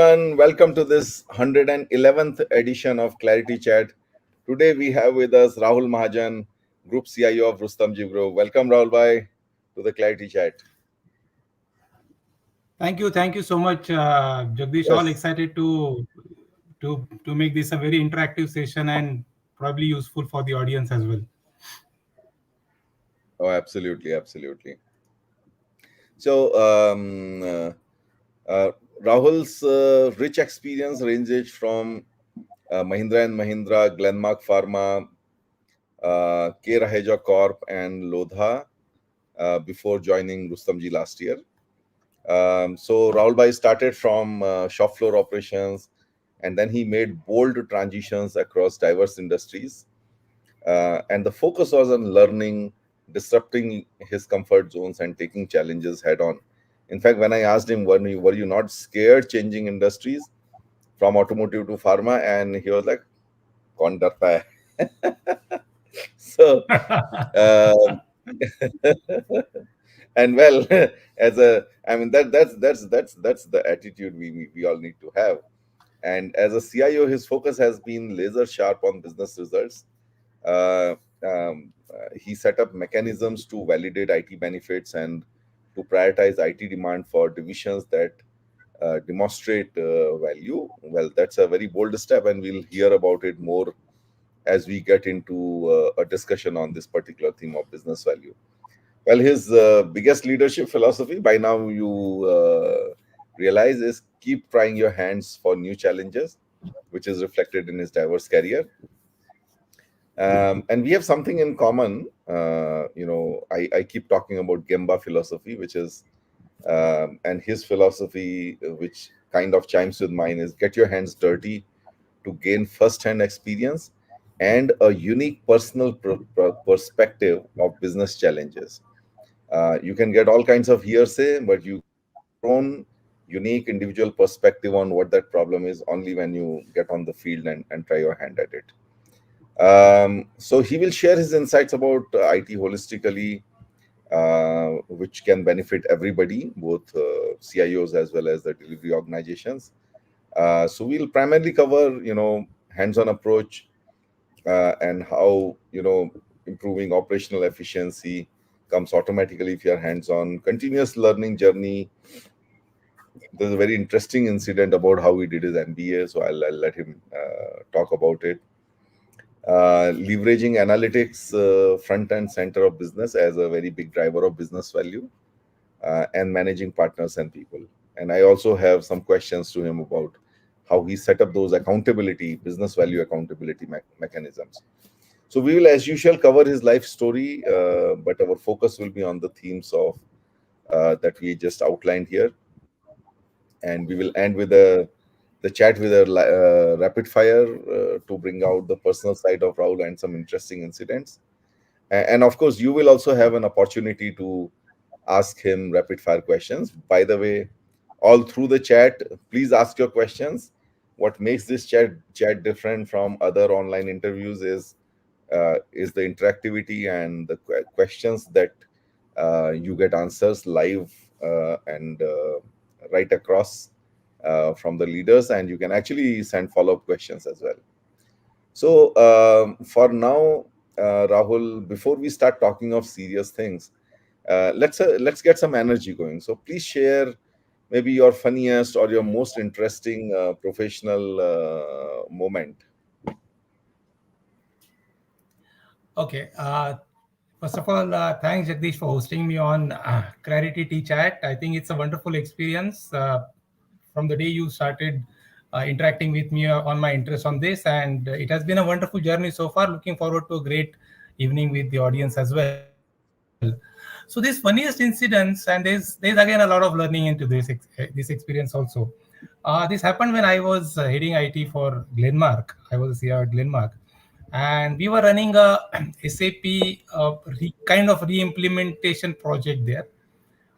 everyone. Welcome to this 111th edition of Clarity Chat. Today we have with us Rahul Mahajan, Group CIO of Rustomjee Group. Welcome, Rahul Bhai, to the Clarity Chat. Thank you so much, Jagdish. All Yes. excited to make this a very interactive session and probably useful for the audience as well. Oh, absolutely, absolutely. So, Rahul's rich experience ranges from Mahindra and Mahindra, Glenmark Pharma, K. Raheja Corp, and Lodha before joining Rustomjee last year. So Rahul Bhai started from shop floor operations, and then he made bold transitions across diverse industries. And the focus was on learning, disrupting his comfort zones, and taking challenges head on. In fact, when I asked him, were you not scared changing industries from automotive to pharma? And he was like, "Kaun darta hai?" So, um, and well, as a, I mean, that's the attitude we all need to have. And as a CIO, his focus has been laser sharp on business results. He set up mechanisms to validate IT benefits and to prioritize IT demand for divisions that demonstrate value. Well, that's a very bold step, and we'll hear about it more as we get into a discussion on this particular theme of business value. Well, his biggest leadership philosophy, by now you realize, is keep trying your hands for new challenges, which is reflected in his diverse career. And we have something in common. I keep talking about Gemba philosophy, which is, and his philosophy, which kind of chimes with mine, is get your hands dirty to gain first-hand experience and a unique personal perspective of business challenges. You can get all kinds of hearsay, but you get your own unique individual perspective on what that problem is only when you get on the field and try your hand at it. So he will share his insights about IT holistically, which can benefit everybody, both CIOs as well as the delivery organizations. So we'll primarily cover, hands-on approach, and how improving operational efficiency comes automatically if you're hands-on. Continuous learning journey. There's a very interesting incident about how he did his MBA, so I'll let him talk about it. Leveraging analytics front and center of business as a very big driver of business value, and managing partners and people. And I also have some questions to him about how he set up those accountability, business value accountability mechanisms. So we will, as usual, cover his life story, but our focus will be on the themes of that we just outlined here, and we will end with the chat with a rapid fire to bring out the personal side of Rahul and some interesting incidents. And of course, you will also have an opportunity to ask him rapid fire questions. By the way, all through the chat, please ask your questions. What makes this chat different from other online interviews is the interactivity and the questions that you get answers live and right across from the leaders, and you can actually send follow-up questions as well. So for now, Rahul, before we start talking of serious things, let's get some energy going. So please share maybe your funniest or your most interesting professional moment. Okay. First of all, thanks Jagdish for hosting me on ClariTea Chat. I think it's a wonderful experience from the day you started interacting with me on my interest on this, and it has been a wonderful journey so far. Looking forward to a great evening with the audience as well. So these funniest incidents, and there's again a lot of learning into this experience also. This happened when I was heading IT for Glenmark. I was a CIO at Glenmark, and we were running a SAP kind of re-implementation project there.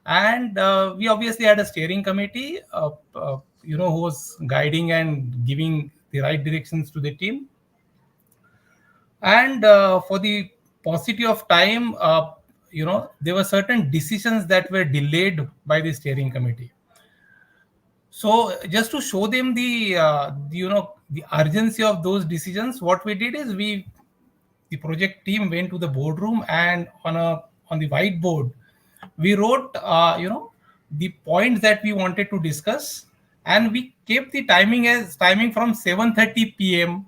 And we obviously had a steering committee, who was guiding and giving the right directions to the team. And for the paucity of time, there were certain decisions that were delayed by the steering committee. So just to show them the urgency of those decisions, what we did is the project team went to the boardroom, and on the whiteboard we wrote the points that we wanted to discuss, and we kept the timing from 7:30 p.m.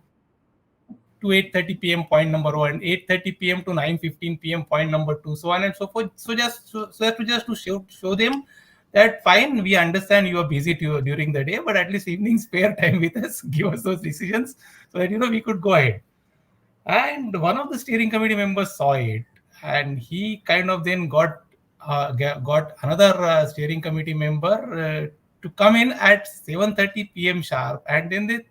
to 8:30 p.m. point number one, 8:30 p.m. to 9:15 p.m. point number two, so on and so forth. So just to show them that fine, we understand you are busy during the day, but at least evening spare time with us, give us those decisions so that we could go ahead. And one of the steering committee members saw it, and he kind of then got another steering committee member to come in at 7:30 p.m. sharp, and then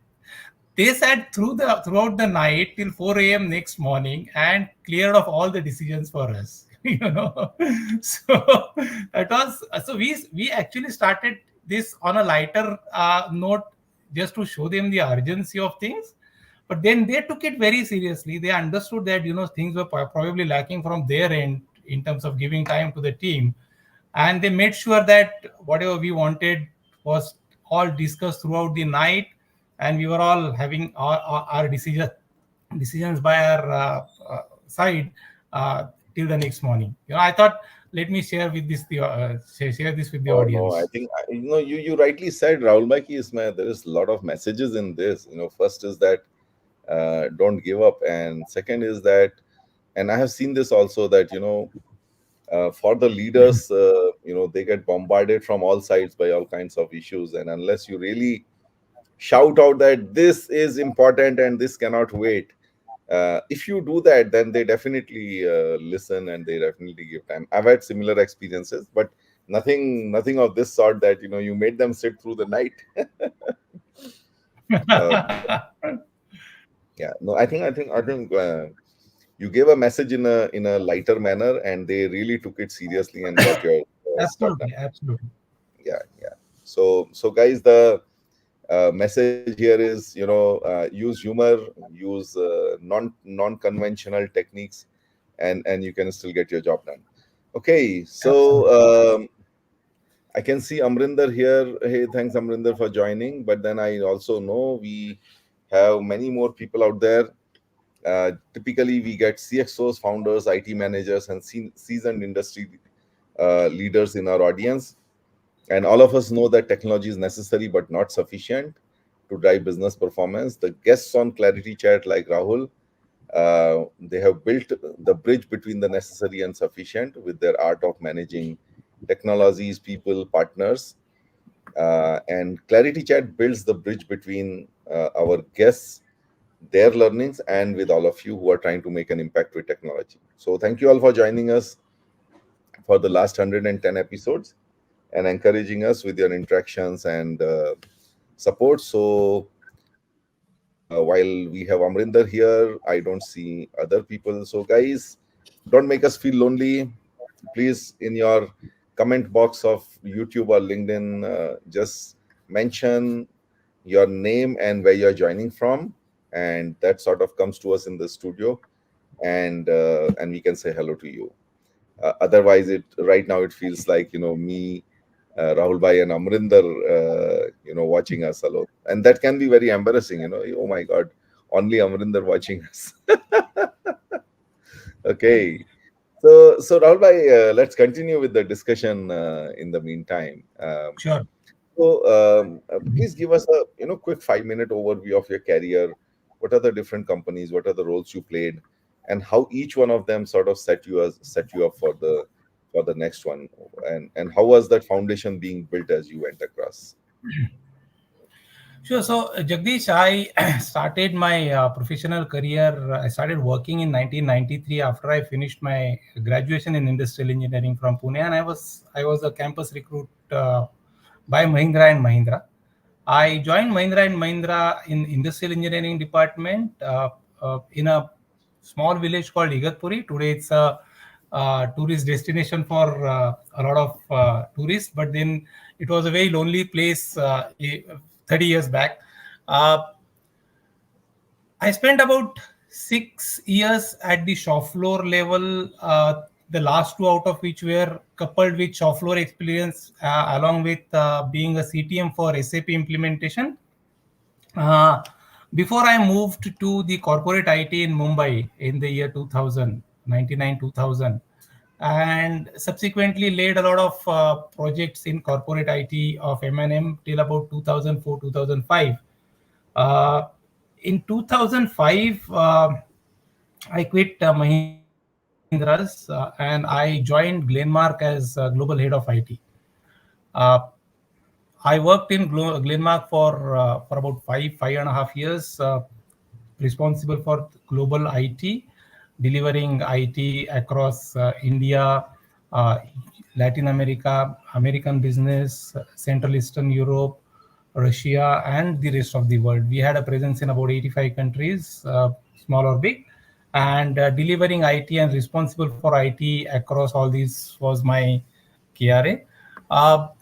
they sat throughout the night till 4 a.m. next morning and cleared off all the decisions for us. So that was so we actually started this on a lighter note, just to show them the urgency of things. But then they took it very seriously. They understood that things were probably lacking from their end in terms of giving time to the team, and they made sure that whatever we wanted was all discussed throughout the night, and we were all having our decisions by our side till the next morning. I thought, let me share this with the Oh no, I audience. think you rightly said, Rahul Bhai, ki isme there is a lot of messages in this. First is that don't give up, and second is that, and I have seen this also, that for the leaders, they get bombarded from all sides by all kinds of issues, and unless you really shout out that this is important and this cannot wait, if you do that, then they definitely listen, and they definitely give time. I've had similar experiences, but nothing of this sort, that you made them sit through the night. uh, yeah, no, I think you gave a message in a lighter manner, and they really took it seriously and got your stuff done. Absolutely, absolutely. Yeah, yeah. So guys, the message here is, use humor, use non-conventional techniques, and you can still get your job done. Okay, so Absolutely. I can see Amrinder here. Hey, thanks Amrinder for joining. But then I also know we have many more people out there. Typically, we get CXOs, founders, IT managers, and seasoned industry leaders in our audience. And all of us know that technology is necessary but not sufficient to drive business performance. The guests on Clarity Chat, like Rahul, they have built the bridge between the necessary and sufficient with their art of managing technologies, people, partners. And Clarity Chat builds the bridge between our guests, their learnings, and with all of you who are trying to make an impact with technology. So, thank you all for joining us for the last 110 episodes and encouraging us with your interactions and support. So, while we have Amrinder here, I don't see other people. So, guys, don't make us feel lonely. Please, in your comment box of YouTube or LinkedIn, just mention your name and where you're joining from, and that sort of comes to us in the studio, and we can say hello to you. Otherwise, it right now it feels like me, Rahul Bhai and Amrinder, watching us alone, and that can be very embarrassing. Oh my God, only Amrinder watching us. Okay, so Rahul Bhai, let's continue with the discussion in the meantime. Sure. Please give us a quick 5 minute overview of your career. What are the different companies? What are the roles you played, and how each one of them sort of set you up for the next one, and how was that foundation being built as you went across? Sure. So, Jagdish, I started my professional career. I started working in 1993 after I finished my graduation in industrial engineering from Pune, and I was a campus recruit by Mahindra and Mahindra. I joined Mahindra and Mahindra in industrial engineering department in a small village called Igatpuri. Today, it's a tourist destination for a lot of tourists, but then it was a very lonely place 30 years back. Uh, I spent about 6 years at the shop floor level the last two out of which were coupled with shop floor experience, along with being a CTM for SAP implementation. Uh, Before I moved to the corporate IT in Mumbai in the year 2000, 2000, and subsequently led a lot of projects in corporate IT of M&M till about 2004, 2005. Uh, in 2005, I quit Mahindra's and I joined Glenmark as global head of IT. Uh, I worked in Glenmark for about 5.5 years, responsible for global IT, delivering IT across India, uh, Latin America, American business, Central Eastern Europe, Russia, and the rest of the world. We had a presence in about 85 countries, small or big, and delivering IT and responsible for IT across all these was my KRA.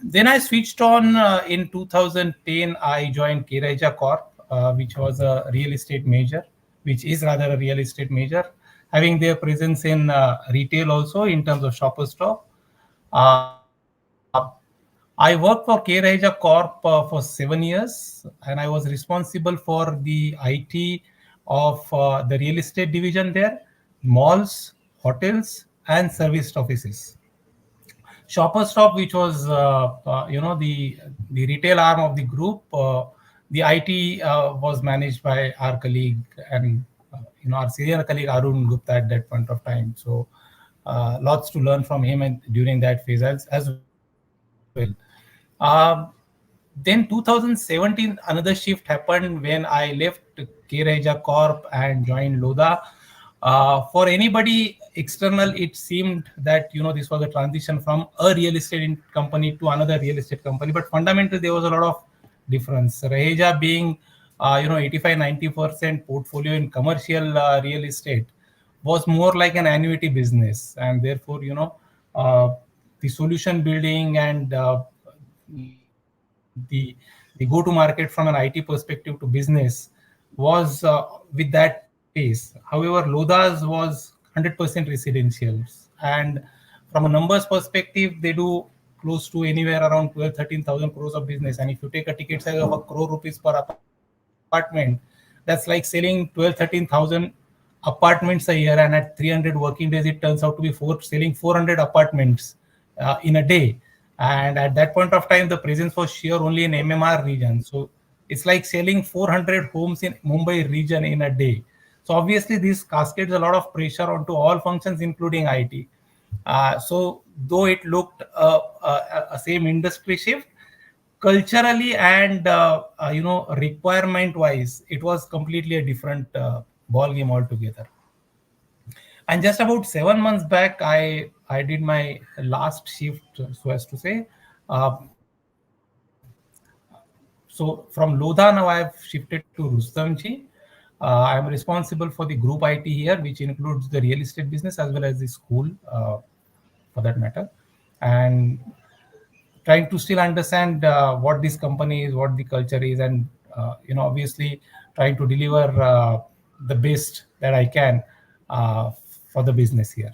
Then I switched on in 2010. I joined ClariTea Corp, which was a real estate major, which is rather a real estate major, having their presence in retail also in terms of Shoppers Stop. Uh, I worked for ClariTea Corp for 7 years, and I was responsible for the IT of the real estate division there, malls, hotels, and serviced offices. Shopper Stop, which was the retail arm of the group, the IT was managed by our colleague and our senior colleague Arun Gupta at that point of time. So lots to learn from him and during that phase as well. Um, then 2017, another shift happened when I left K-Reja Corp and joined Loda. For anybody external, it seemed that this was a transition from a real estate company to another real estate company. But fundamentally, there was a lot of difference. Raheja being 85-90% portfolio in commercial real estate was more like an annuity business, and therefore uh, the solution building and the go to market from an IT perspective to business was with that pace. However, Loda's was 100% residential, and from a numbers perspective, they do close to anywhere around 12-13,000 crores of business. And if you take a ticket size of a crore rupees per apartment, that's like selling 12-13,000 apartments a year, and at 300 working days, it turns out to be selling 400 apartments in a day. And at that point of time, the presence was sheer only in MMR region. So it's like selling 400 homes in Mumbai region in a day. So obviously, this cascades a lot of pressure onto all functions, including IT. So though it looked a same industry shift, culturally and requirement wise, it was completely a different ball game altogether. And just about 7 months back, I did my last shift, so as to say. Uh, so from Lodha now I have shifted to Rustomjee. I am responsible for the group IT here, which includes the real estate business as well as the school, for that matter, and trying to still understand what this company is, what the culture is, and obviously trying to deliver the best that I can uh, for the business here.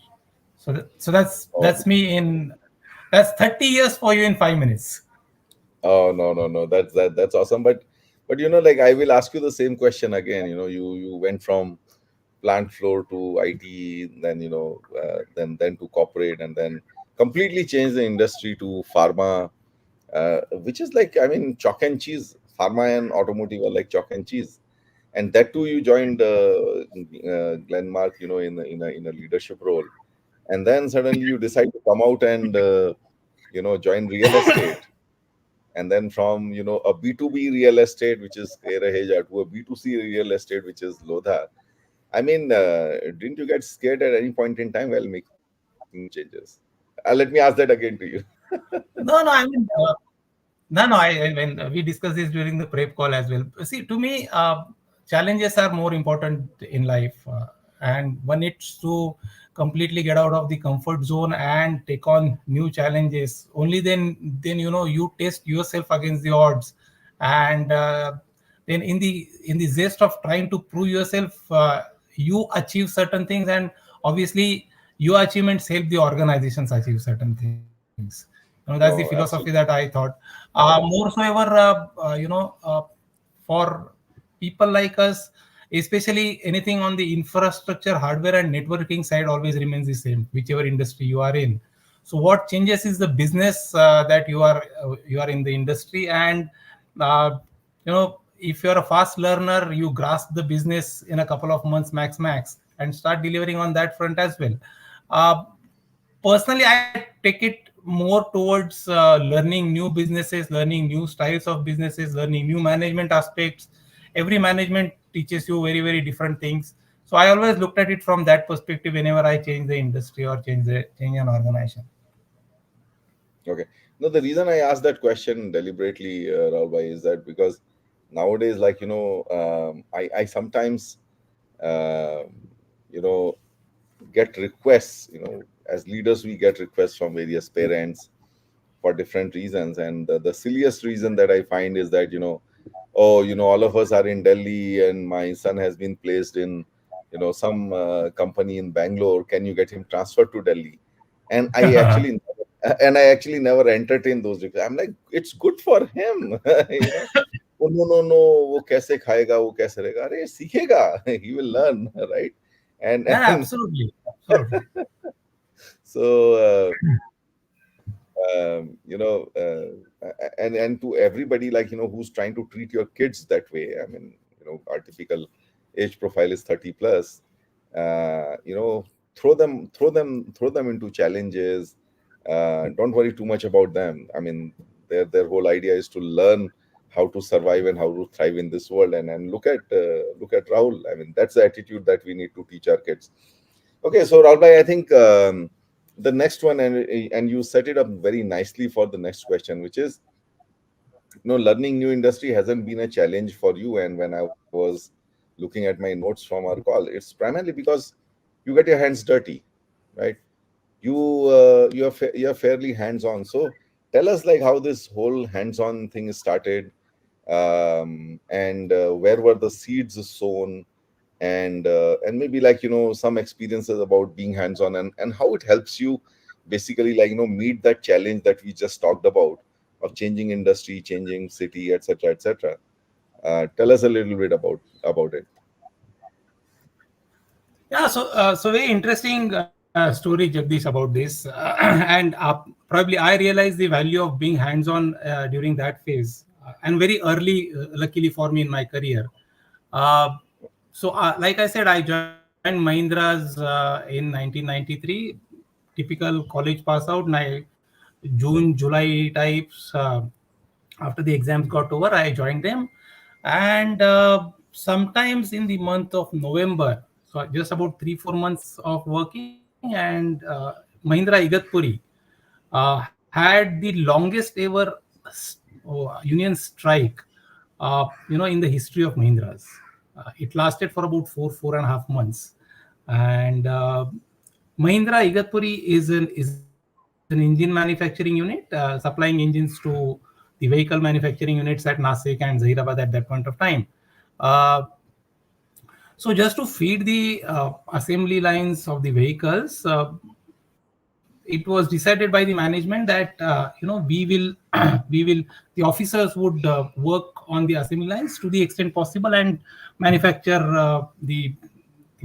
So that's Oh, me in that's 30 years for you in 5 minutes. oh, no, no, no. That's awesome. But like I will ask you the same question again. You went from plant floor to IT, then then to corporate, and then completely changed the industry to pharma, which is like, I mean, chalk and cheese. Pharma and automotive are like chalk and cheese. And that too, you joined Glenmark, in a leadership role, and then suddenly you decide to come out and join real estate, and then from a B2B real estate, which is Keraheja, to a B2C real estate, which is Lodha. I mean, didn't you get scared at any point in time while making these changes? Let me ask that again to you. No, no, I mean, no, no. When we discussed this during the prep call as well. See, to me, challenges are more important in life, and one needs to completely get out of the comfort zone and take on new challenges. Only then you test yourself against the odds, and then in the zest of trying to prove yourself, you achieve certain things, and obviously your achievements help the organizations achieve certain things. That's the philosophy No, that I absolutely. thought. More so ever, for people like us, especially anything on the infrastructure, hardware, and networking side always remains the same, whichever industry you are in. So what changes is the business that you are in the industry, and if you're a fast learner, you grasp the business in a couple of months max, and start delivering on that front as well. Uh, Personally, I take it more towards learning new businesses, learning new styles of businesses, learning new management aspects. Every management teaches you very different things. So I always looked at it from that perspective whenever I change the industry or change an organization. Okay. No, the reason I asked that question deliberately, Rahul bhai, is that because nowadays, like, I sometimes, um you know, get requests, as leaders, we get requests from various parents for different reasons. And the silliest reason that I find is that, oh, all of us are in Delhi and my son has been placed in, some company in Bangalore. Can you get him transferred to Delhi? And I actually never entertain those requests. I'm like, it's good for him. Oh, no, no, no, वो कैसे खाएगा, वो कैसे रहेगा, अरे सीखेगा, he will learn, right? Yeah, And absolutely. so and to everybody, like, who's trying to treat your kids that way. I mean, our typical age profile is 30 plus. Throw them into challenges. Don't worry too much about them. I mean, their whole idea is to learn how to survive and how to thrive in this world. And look at Rahul. I mean, that's the attitude that we need to teach our kids. Okay, so Rahul bhai, I think the next one, and you set it up very nicely for the next question, which is, learning new industry hasn't been a challenge for you. And when I was looking at my notes from our call, it's primarily because you get your hands dirty, right? You're fairly hands on. So tell us, like, how this whole hands on thing started, and where were the seeds sown, and maybe, like, some experiences about being hands on, and how it helps you basically, like, meet that challenge that we just talked about, of changing industry, changing city, etc., etc. Tell us a little bit about it. Yeah, so very interesting story, Jagdish, about this. And probably I realized the value of being hands-on during that phase, and very early, luckily for me in my career. Uh, like I said, I joined Mahindra's in 1993, typical college pass out, June, July types. After the exams got over, I joined them, and sometimes in the month of November, so just about 3-4 months of working, and Mahindra Igatpuri had the longest ever union strike, in the history of Mahindras. It lasted for about 4.5 months, and Mahindra Igatpuri is an engine manufacturing unit, supplying engines to the vehicle manufacturing units at Nasik and Zahirabad at that point of time. Uh, so just to feed the assembly lines of the vehicles, it was decided by the management that the officers would work on the assembly lines to the extent possible and manufacture the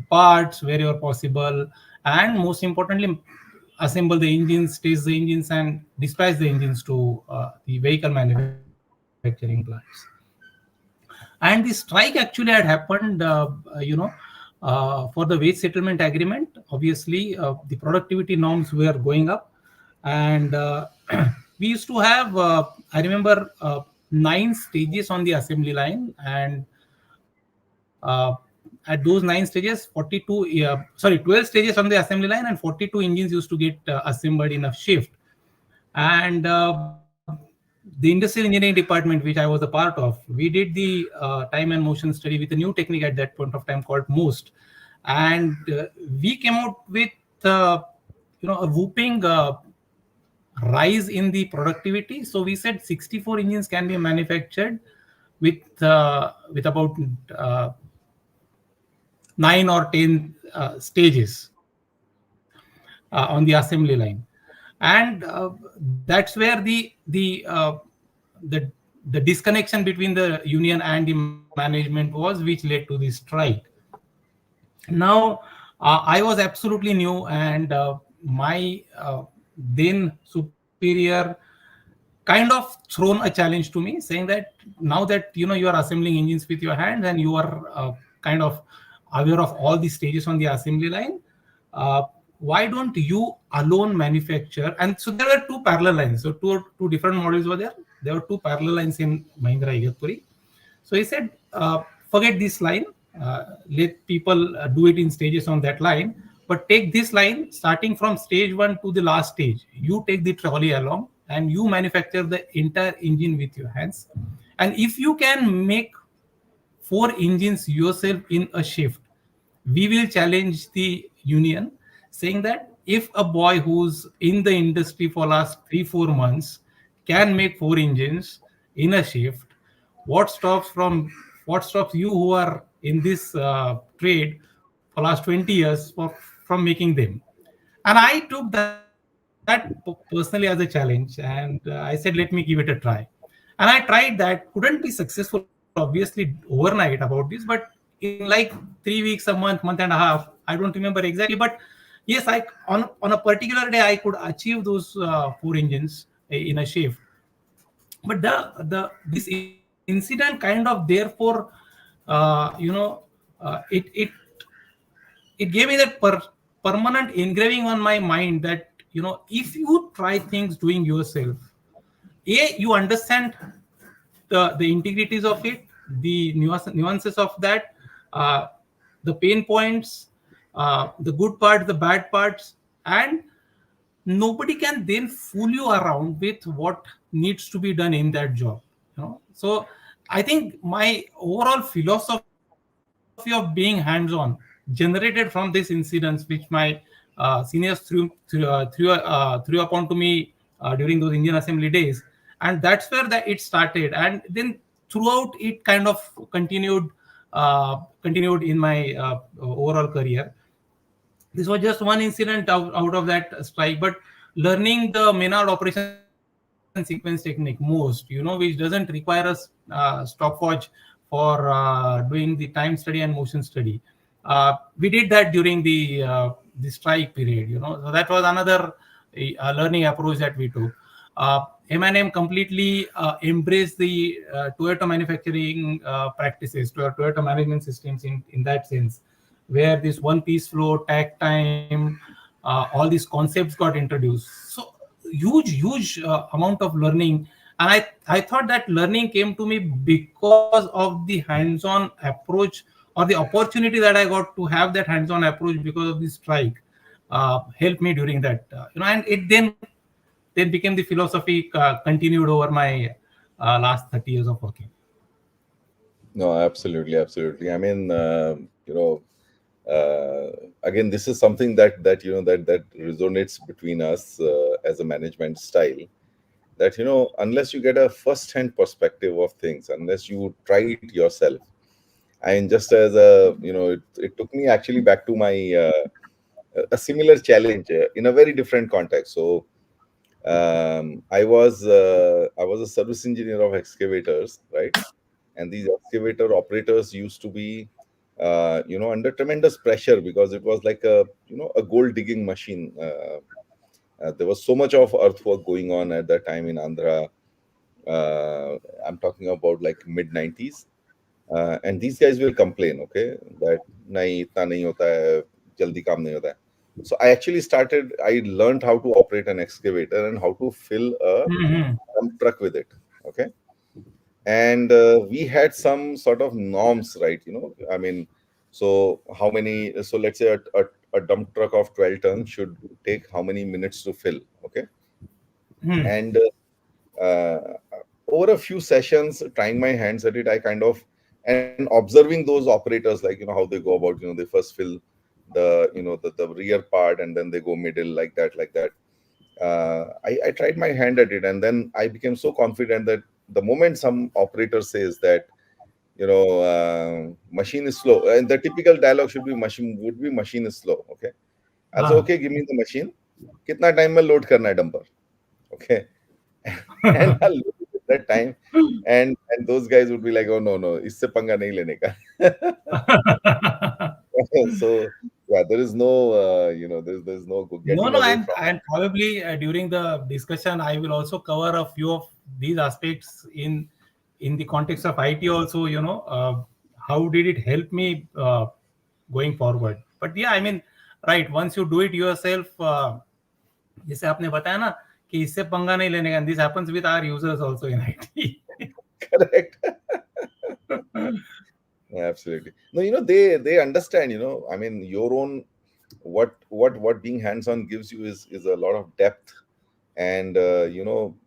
parts wherever possible, and most importantly, assemble the engines, test the engines, and dispatch the engines to the vehicle manufacturing plants. And the strike actually had happened, for the wage settlement agreement. Obviously, the productivity norms were going up, and we used to have, I remember, 9 stages on the assembly line, and at those 9 stages, 12 stages on the assembly line, and 42 engines used to get assembled in a shift. And the industrial engineering department, which I was a part of, we did the time and motion study with a new technique at that point of time called MOOST, and we came out with a whooping rise in the productivity. So we said 64 engines can be manufactured with about uh, 9 or 10 stages. on the assembly line. And that's where the the disconnection between the union and the management was, which led to the strike. Now, I was absolutely new, and my then superior kind of thrown a challenge to me, saying that now that you are assembling engines with your hands and you are kind of aware of all the stages on the assembly line, uh, why don't you alone manufacture? And so there were two parallel lines. So two different models were there. There were two parallel lines in Mahindra Igatpuri. So he said, forget this line, let people do it in stages on that line, but take this line starting from stage one to the last stage. You take the trolley along and you manufacture the entire engine with your hands. And if you can make four engines yourself in a shift, we will challenge the union, saying that if a boy who's in the industry for last 3 4 months can make four engines in a shift, what stops from what stops you who are in this trade for last 20 years from making them? And I took that personally as a challenge, and I said, let me give it a try. And I tried that. Couldn't be successful, obviously, overnight about this, but in like 3 weeks, a month, month and a half, I don't remember exactly, but yes, on a particular day I could achieve those four engines in a shift. But this incident kind of therefore, it it gave me that permanent engraving on my mind that if you try things doing yourself, you understand the integrities of it, the nuances of that, uh, the pain points, the good parts, the bad parts, and nobody can then fool you around with what needs to be done in that job. So I think my overall philosophy of being hands-on generated from this incidents, which my seniors threw upon to me during those Indian assembly days. And that's where it started, and then throughout it kind of continued in my overall career. This was just one incident out of that strike, but learning the Maynard operation sequence technique, MOOST, which doesn't require a stopwatch for doing the time study and motion study. We did that during the strike period. So that was another learning approach that we took. M&M completely embraced the Toyota manufacturing practices, Toyota management systems in that sense, where this one piece flow, tag time, all these concepts got introduced. So huge amount of learning. And I thought that learning came to me because of the hands-on approach, or the opportunity that I got to have that hands-on approach because of the strike helped me during that. And it then became the philosophy continued over my last 30 years of working. No, absolutely, absolutely. I mean, again, this is something that resonates between us as a management style. That unless you get a first-hand perspective of things, unless you try it yourself, and just as it took me actually back to my a similar challenge in a very different context. So I was a service engineer of excavators, right? And these excavator operators used to be under tremendous pressure, because it was like a gold digging machine. There was so much of earthwork going on at that time in Andhra. I'm talking about like mid 90s. And these guys will complain, okay, that nahi itna nahi hota hai, jaldi kaam nahi hota hai. So I learned how to operate an excavator and how to fill a Mhm. dump truck with it. Okay. And we had some sort of norms, right? I mean, so let's say a dump truck of 12 tons should take how many minutes to fill. Okay. Mhm. And over a few sessions trying my hands at it, I kind of, and observing those operators, like how they go about, they first fill the rear part, and then they go middle, like that. I tried my hand at it, and then I became so confident that the moment some operator says that machine is slow, and the typical dialogue should be machine is slow. Okay. I'll say, Ah. okay, give me the machine. कितना time में load करना है dumper, okay, and I'll load it at that time, and those guys would be like, oh no no, इससे पंगा नहीं लेने का. So yeah, there is no there's no No, getting no, away and from. and probably during the discussion, I will also cover a few of these aspects in the context of IT. Also, how did it help me going forward? But yeah, I mean, right. Once you do it yourself, जैसे आपने बताया ना कि इससे पंगा नहीं लेने का. This happens with our users also in IT. Correct. Absolutely. No, they understand, I mean, your own, what being hands-on gives you is a lot of depth. And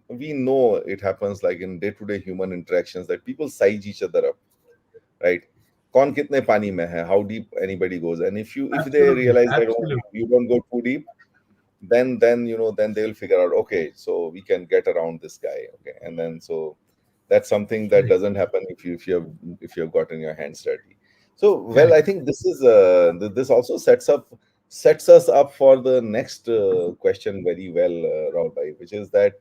we know it happens like in day-to-day human interactions that people size each other up, right? कौन कितने पानी में है, how deep anybody goes, and if they Absolutely, realize that, oh, absolutely. you don't go too deep, then they'll figure out, okay, so we can get around this guy, okay, and then so that's something that Correct, doesn't happen if you've gotten your hands dirty. So, well, I correct. think this also sets us up for the next question very well, Rahul bhai, which is that,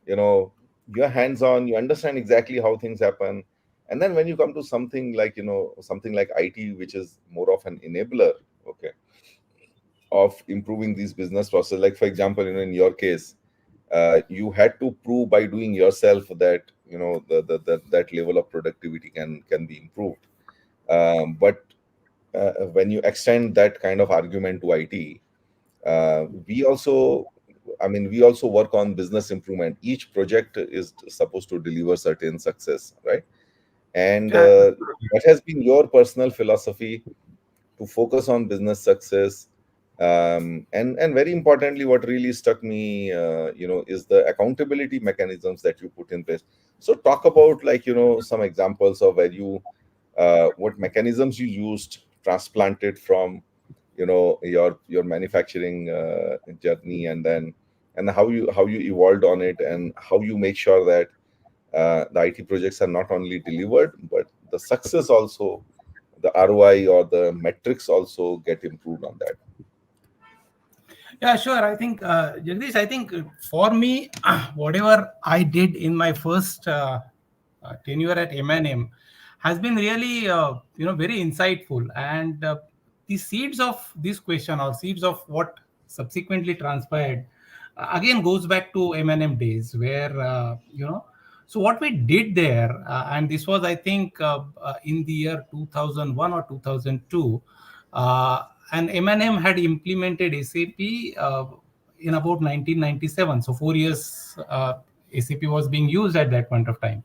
you know you're hands on, you understand exactly how things happen, and then when you come to something like IT, which is more of an enabler, okay, of improving these business process. Like, for example, in your case, you had to prove by doing yourself that that level of productivity can be improved. But when you extend that kind of argument to IT, we also, I mean, we also work on business improvement. Each project is supposed to deliver certain success, right? And Absolutely. that has been your personal philosophy, to focus on business success. And very importantly, what really struck me, is the accountability mechanisms that you put in place. So talk about, like, some examples of where you what mechanisms you used, transplanted from your manufacturing journey, and how you evolved on it, and how you make sure that the IT projects are not only delivered, but the success also, the ROI or the metrics also get improved on that. Yeah, sure. I think, Jagdish, I think for me, whatever I did in my first tenure at M&M has been really, very insightful. And the seeds of this question, or seeds of what subsequently transpired, again goes back to M&M days, where, so what we did there, and this was, I think, in the year 2001 or 2002, and M&M had implemented SAP in about 1997. So 4 years SAP was being used at that point of time.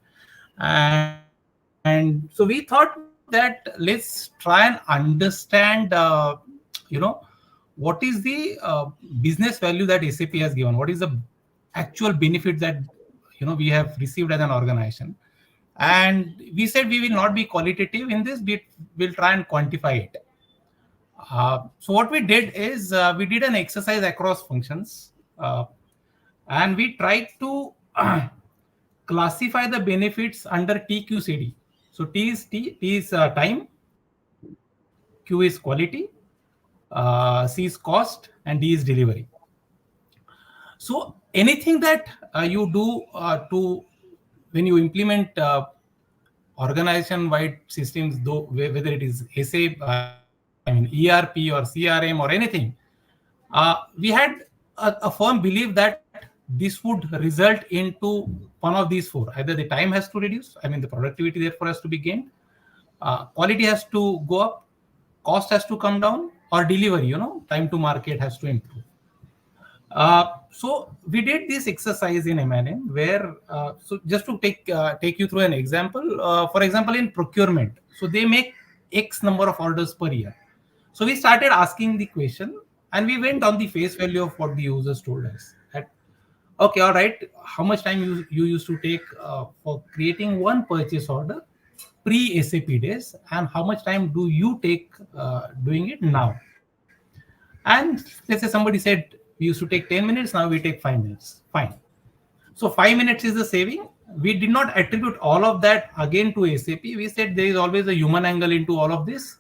And so we thought that let's try and understand, what is the business value that SAP has given? What is the actual benefit that we have received as an organization? And we said we will not be qualitative in this, we'll try and quantify it. So what we did is, we did an exercise across functions, and we tried to classify the benefits under TQCD. So T is time, Q is quality, C is cost, and D is delivery. So anything that you do to when you implement organization-wide systems, though whether it is SAP, I mean ERP or CRM or anything, we had a firm belief that this would result into one of these four. Either the time has to reduce, I mean the productivity therefore has to be gained, quality has to go up, cost has to come down, or delivery, time to market has to improve. So we did this exercise in MNN where, so just to take you through an example, for example, in procurement, so they make X number of orders per year. So we started asking the question, and we went on the face value of what the users told us. That, okay, all right, how much time you used to take for creating one purchase order pre SAP days, and how much time do you take doing it now? And let's say somebody said we used to take 10 minutes, now we take 5 minutes. Fine. So 5 minutes is the saving. We did not attribute all of that again to SAP. We said there is always a human angle into all of this.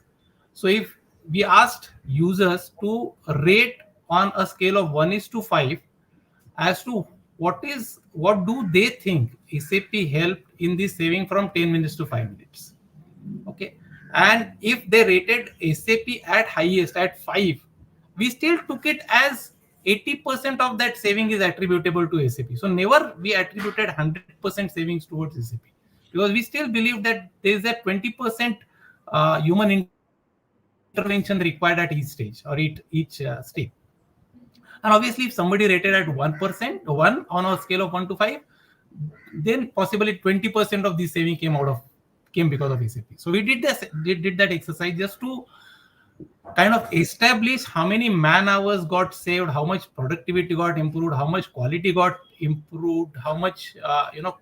So if we asked users to rate on a scale of 1 is to 5 as to what do they think SAP helped in this saving from 10 minutes to 5 minutes. Okay, and if they rated SAP at highest at 5, we still took it as 80% of that saving is attributable to SAP. So never we attributed 100% savings towards SAP, because we still believe that there is a 20% human intervention required at each stage or each step. And obviously, if somebody rated at 1%, 1 on a scale of 1 to 5, then possibly 20% of the saving came because of SAP. So we did that exercise just to kind of establish how many man hours got saved, how much productivity got improved, how much quality got improved, how much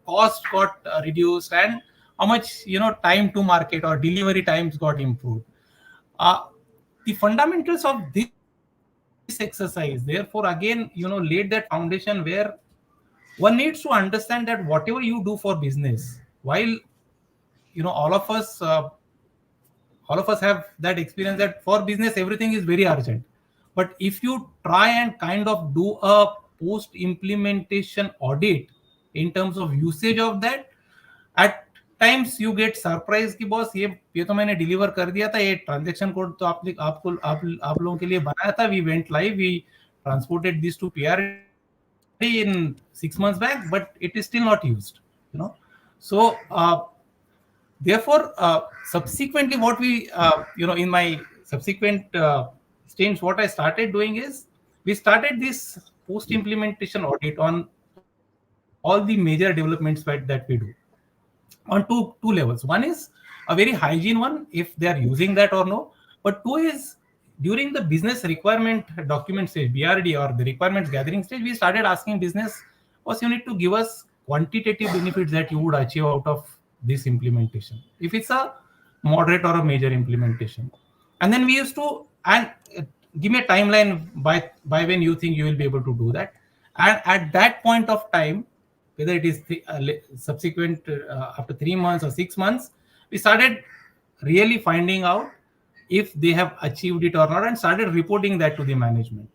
cost got reduced, and how much time to market or delivery times got improved. uh, the fundamentals of this exercise therefore again laid that foundation where one needs to understand that whatever you do for business, while all of us have that experience that for business everything is very urgent, but if you try and kind of do a post implementation audit in terms of usage of that, at times you get surprised कि boss ये तो मैंने deliver कर दिया था, ये transaction code तो आप लोगों के लिए बनाया था, we went live, we transported this to PRD in 6 months back, but it is still not used, so therefore subsequently what we in my subsequent stints, what I started doing is we started this post implementation audit on all the major developments that we do on two levels. One is a very hygiene one, if they are using that or no, but two is during the business requirement document stage, BRD, or the requirements gathering stage, we started asking business, was you need to give us quantitative benefits that you would achieve out of this implementation if it's a moderate or a major implementation. And then we used to and give me a timeline by when you think you will be able to do that. And at that point of time, whether it is subsequent after 3 months or 6 months, we started really finding out if they have achieved it or not, and started reporting that to the management.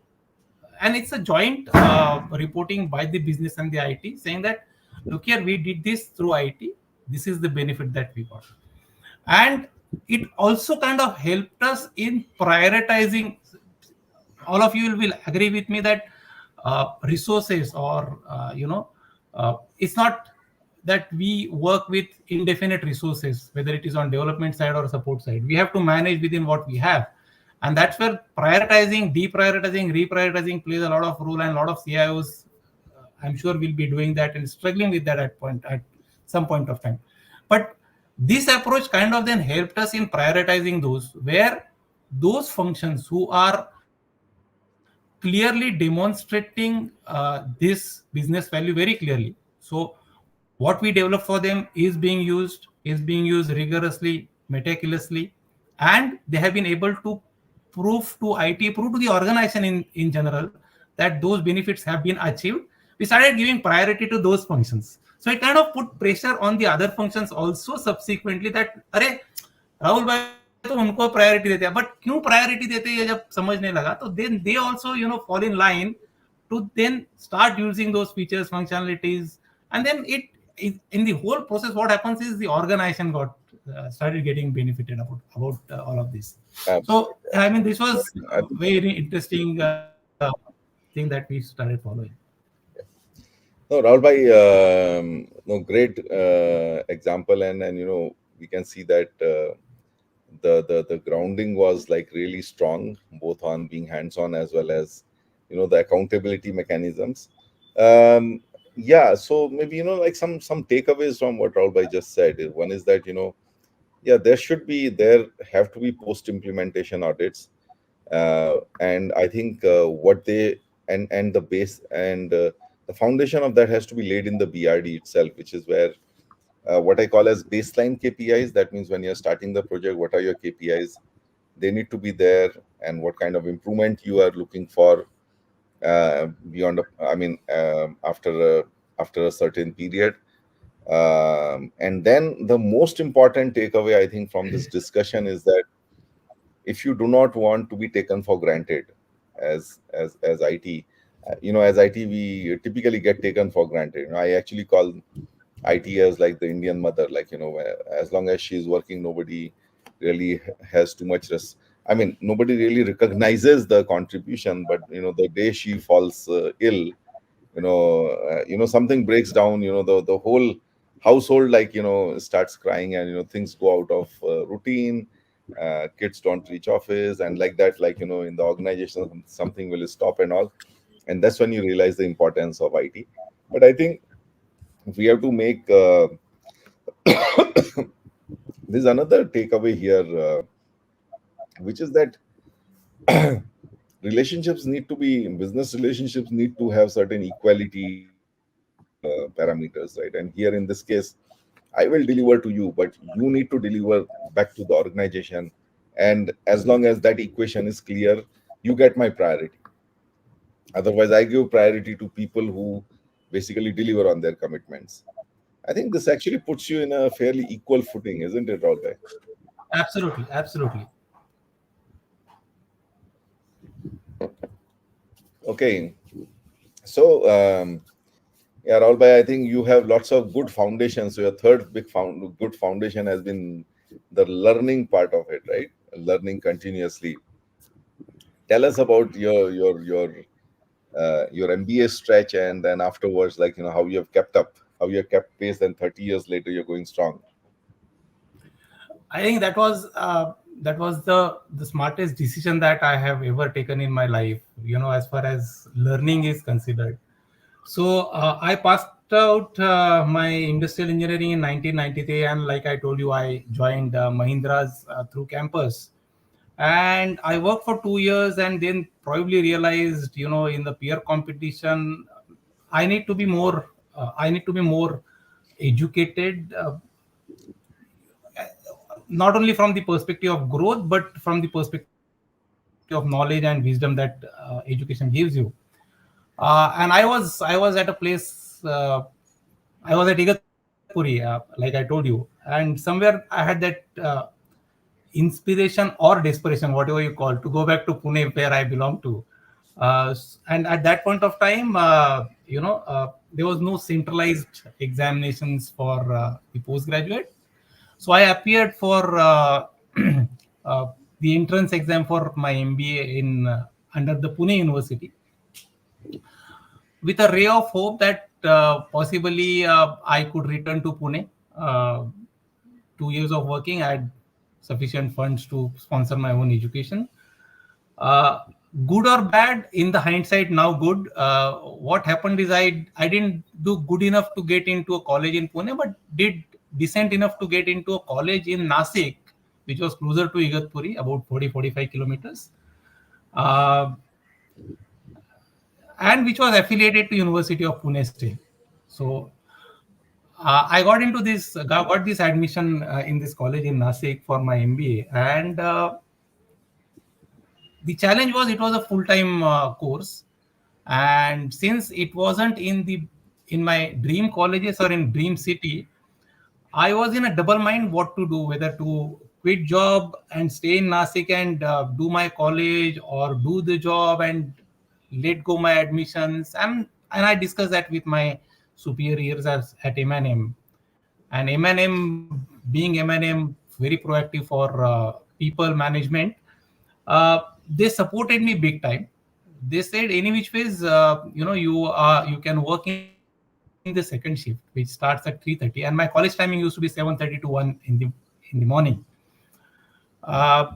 And it's a joint reporting by the business and the IT, saying that look here, we did this through IT, this is the benefit that we got. And it also kind of helped us in prioritizing. All of you will agree with me that resources or it's not that we work with indefinite resources, whether it is on development side or support side. We have to manage within what we have, and that's where prioritizing, deprioritizing, reprioritizing plays a lot of role, and a lot of CIOs I'm sure will be doing that and struggling with that at some point of time. But this approach kind of then helped us in prioritizing those where those functions who are clearly demonstrating this business value very clearly. So what we develop for them is being used rigorously, meticulously, and they have been able to prove to IT, prove to the organization in general that those benefits have been achieved. We started giving priority to those functions. So it kind of put pressure on the other functions also subsequently that, अरे राहुल भाई तो उनको priority देते हैं, but क्यों priority देते हैं जब समझने लगा, तो then they also fall in line to then start using those features, functionalities, and then in the whole process what happens is the organization got started getting benefited about all of this. So I mean, this was a very interesting thing that we started following. No, Rahul bhai, no, great example, and we can see that the grounding was like really strong, both on being hands-on as well as the accountability mechanisms. Um, yeah, so maybe like some takeaways from what Rahul bhai just said. One is that yeah, there have to be post-implementation audits, and I think what they and the base and the foundation of that has to be laid in the BRD itself, which is where what I call as baseline KPIs. That means when you're starting the project, what are your KPIs? They need to be there, and what kind of improvement you are looking for beyond. I mean, after a certain period. And then the most important takeaway I think from this discussion is that if you do not want to be taken for granted, as IT. As IT, we typically get taken for granted. I actually call IT as like the Indian mother. Like, where as long as she's working, nobody really has too much I mean, nobody really recognizes the contribution. But the day she falls ill, something breaks down. The whole household, like, starts crying, and things go out of routine. Kids don't reach office, and like that, like, in the organization, something will stop and all. And that's when you realize the importance of IT. But I think we have to make there's another takeaway here, which is that business relationships need to have certain equality parameters, right? And here in this case, I will deliver to you, but you need to deliver back to the organization. And as long as that equation is clear, you get my priority. Otherwise, I give priority to people who basically deliver on their commitments. I think this actually puts you in a fairly equal footing, isn't it, Rahul? Absolutely, absolutely. Okay, so yeah, Rahul, I think you have lots of good foundations. So your third good foundation has been the learning part of it, right? Learning continuously. Tell us about your MBA stretch, and then afterwards, like, how you have kept up, how you have kept pace, and 30 years later you're going strong. I think that was the smartest decision that I have ever taken in my life. As far as learning is considered. So I passed out my industrial engineering in 1993, and like I told you, I joined Mahindra's through campus, and I worked for 2 years, and then probably realized, in the peer competition, I need to be more. I need to be more educated, not only from the perspective of growth, but from the perspective of knowledge and wisdom that education gives you. And I was at a place. I was at Igatpuri, like I told you, and somewhere I had that inspiration or desperation, whatever you call, to go back to Pune, where I belong to. And at that point of time, there was no centralized examinations for the postgraduate. So I appeared for uh, the entrance exam for my MBA in under the Pune University, with a ray of hope that possibly I could return to Pune. 2 years of working, I had sufficient funds to sponsor my own education. Uh, Good or bad, in the hindsight, now good. What happened is I didn't do good enough to get into a college in Pune, but did decent enough to get into a college in Nasik, which was closer to Igatpuri, about 40-45 kilometers. Uh, and which was affiliated to University of Pune still. So I got into this, got this admission in this college in Nasik for my MBA, and the challenge was it was a full-time course, and since it wasn't in my dream colleges or in dream city, I was in a double mind what to do, whether to quit job and stay in Nasik and do my college, or do the job and let go my admissions. And I discussed that with my superiors at M&M. And M&M, being M&M, very proactive for people management, they supported me big time. They said, any which ways, you can work in the second shift, which starts at 3:30, and my college timing used to be 7:30 to 1 in the morning. uh,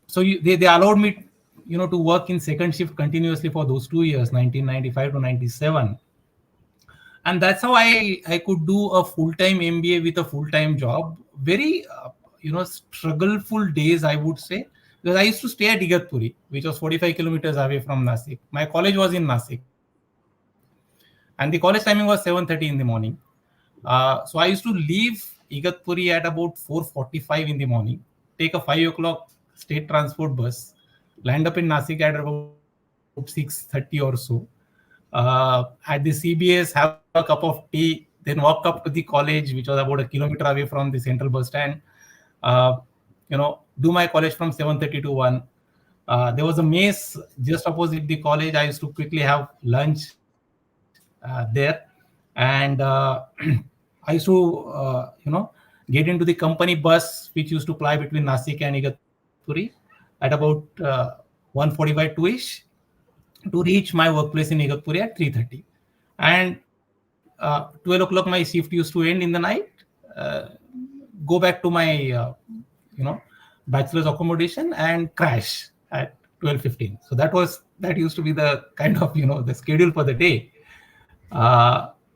so they allowed me, to work in second shift continuously for those 2 years, 1995 to 97. And that's how I could do a full-time MBA with a full-time job. Very struggleful days, I would say, because I used to stay at Igatpuri, which was 45 kilometers away from Nasik. My college was in Nasik, and the college timing was 7:30 in the morning. So I used to leave Igatpuri at about 4:45 in the morning, take a 5 o'clock state transport bus, land up in Nasik at about 6:30 or so. At the CBS, have a cup of tea, then walk up to the college, which was about a kilometer away from the central bus stand. Uh, do my college from 7:30 to 1. There was a mess just opposite the college. I used to quickly have lunch there, and I used to, get into the company bus which used to ply between Nasik and Igatpuri at about 1:45 2ish to reach my workplace in Igatpuri at 3:30. And 12 o'clock my shift used to end in the night. Uh, go back to my you know bachelor's accommodation and crash at 12:15. So that used to be the kind of the schedule for the day.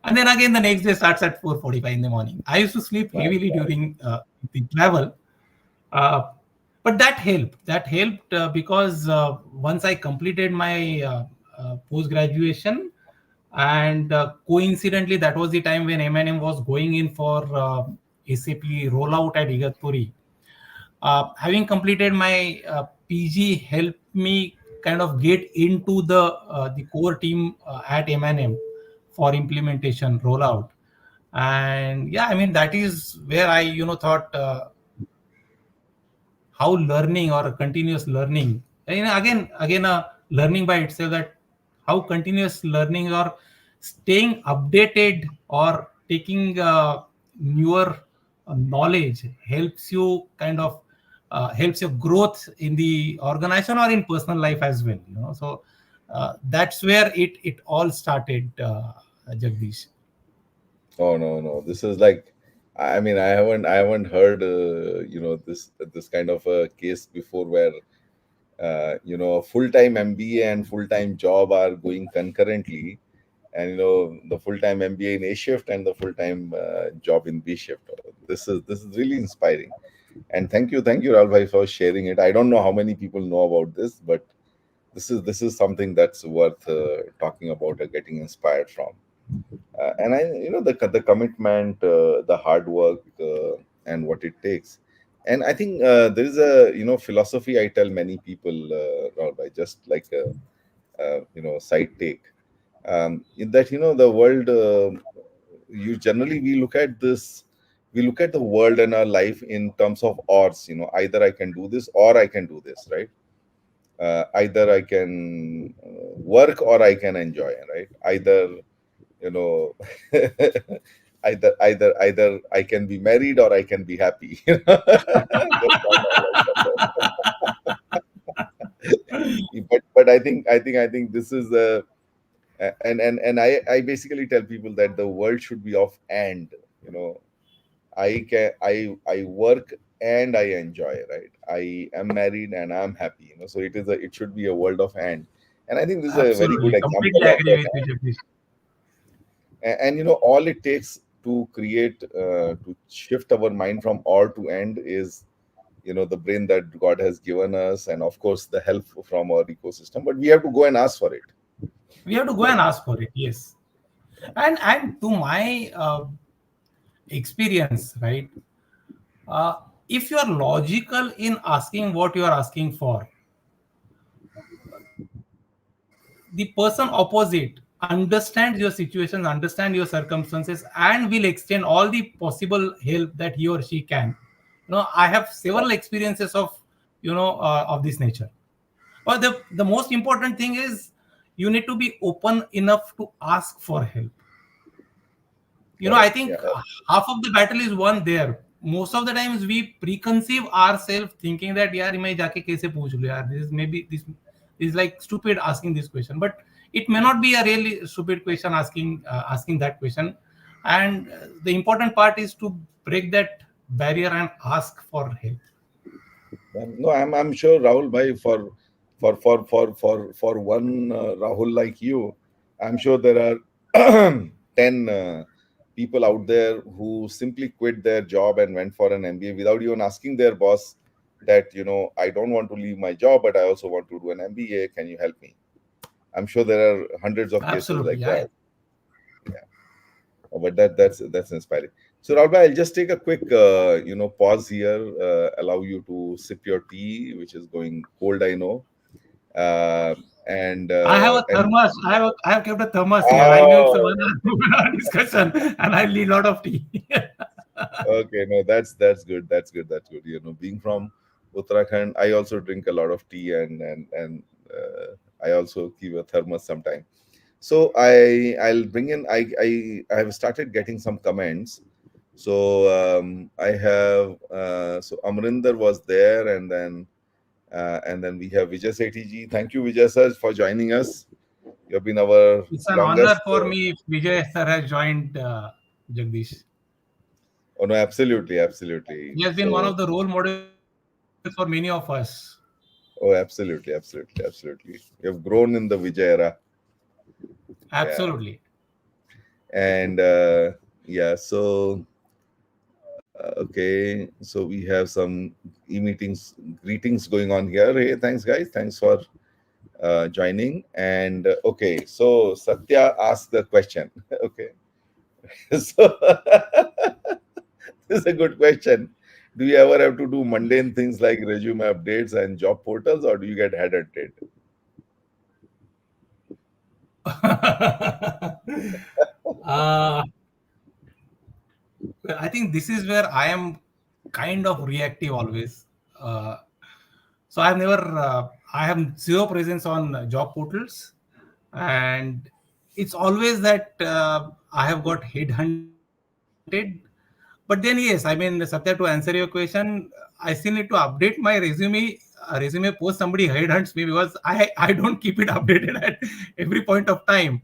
And then again the next day starts at 4:45 in the morning. I used to sleep Right, heavily right. during the travel. uh, but that helped because once I completed my post graduation, and coincidentally that was the time when M&M was going in for SAP rollout at Igatpuri. Having completed my PG helped me kind of get into the core team at M&M for implementation rollout. And yeah, I mean that is where I thought how learning or continuous learning, again learning by itself, that how continuous learning or staying updated or taking newer knowledge helps you kind of helps your growth in the organization or in personal life as well, so that's where it all started, Jagdish. Oh no, no. This is like, I mean, I haven't heard, this kind of a case before where, a full-time MBA and full-time job are going concurrently, and the full-time MBA in A shift and the full-time job in B shift. This is really inspiring, and thank you, Rahul bhai, for sharing it. I don't know how many people know about this, but this is something that's worth talking about or getting inspired from. And the commitment, the hard work, and what it takes. And I think there is a philosophy I tell many people, Rahul bhai, just like a side take, in that the world, you generally we look at the world and our life in terms of ors. Either I can do this or I can do this, right? Either I can work or I can enjoy, right? Either you know either I can be married or I can be happy. Just not all of them. But I think this is the and I basically tell people that the world should be of and, you know I work and I enjoy, right? I am married and I'm happy, so it should be a world of and I think this is a very good Absolutely, example completely of that. agree with you, Jagdish. And all it takes to create to shift our mind from or to end is the brain that God has given us, and of course the help from our ecosystem, but we have to go and ask for it. We have to go and ask for it, yes. And to my experience, right, uh, if you are logical in asking what you are asking for, the person opposite understands your situation, understand your circumstances, and will extend all the possible help that he or she can. I have several experiences of this nature. But the most important thing is you need to be open enough to ask for help. I Correct. Yeah. think half of the battle is won there. Most of the times we preconceive ourselves thinking that yaar मैं जाके कैसे पूछ लूं यार, this is maybe this is like stupid asking this question, but it may not be a really stupid question asking that question. And the important part is to break that barrier and ask for help. No, I'm sure Rahul bhai, for one Rahul like you, I'm sure there are 10 people out there who simply quit their job and went for an MBA without even asking their boss that, I don't want to leave my job, but I also want to do an MBA. Can you help me? I'm sure there are hundreds of cases Absolutely, like yeah. that. Yeah. But that's inspiring. So Rahul bhai, I'll just take a quick pause here, allow you to sip your tea, which is going cold, I know. Uh, I have a and thermos. I have kept a thermos here. I know it's a oh, 1 hour discussion, and I need a lot of tea. okay, no, that's good. That's good. That's good. Being from Uttarakhand, I also drink a lot of tea, and I also keep a thermos sometime. So I'll bring in. I have started getting some comments. So I have so Amarinder was there, and then we have Vijay Sethi ji. Thank you, Vijay sir, for joining us. You have been our It's an honor longest. for me if Vijay sir has joined Jagdish. Oh no, absolutely, absolutely. He has been one So of the role models for many of us. oh, absolutely, absolutely, absolutely. You have grown in the Vijay era. Yeah, Absolutely. and yeah. So okay, so we have some e-meetings greetings going on here. Hey, thanks guys. Thanks for joining. And okay, so Satya asked the question. Okay, so this is a good question. Do you ever have to do mundane things like resume updates and job portals, or do you get headhunted? uh, well, I think this is where I am kind of reactive always. Uh, so I've never, I have zero presence on job portals, and it's always that I have got headhunted. But then yes, I mean, Satya, to answer your question, I still need to update my resume post somebody headhunts me, because I don't keep it updated at every point of time.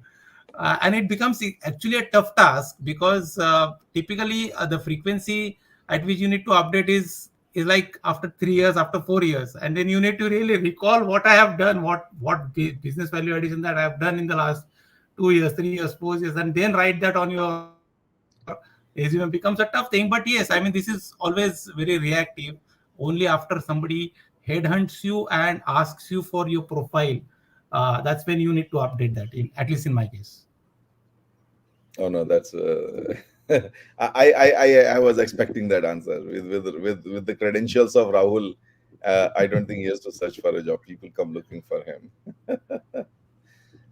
And it becomes actually a tough task, because typically the frequency at which you need to update is like after 3 years, after 4 years, and then you need to really recall what I have done, business value addition that I have done in the last 2 years, 3 years, 4 years, and then write that on your resume becomes a tough thing. But yes, I mean, this is always very reactive. Only after somebody headhunts you and asks you for your profile, that's when you need to update that. At least in my case. Oh no, that's I was expecting that answer with the credentials of Rahul. I don't think he has to search for a job. People come looking for him.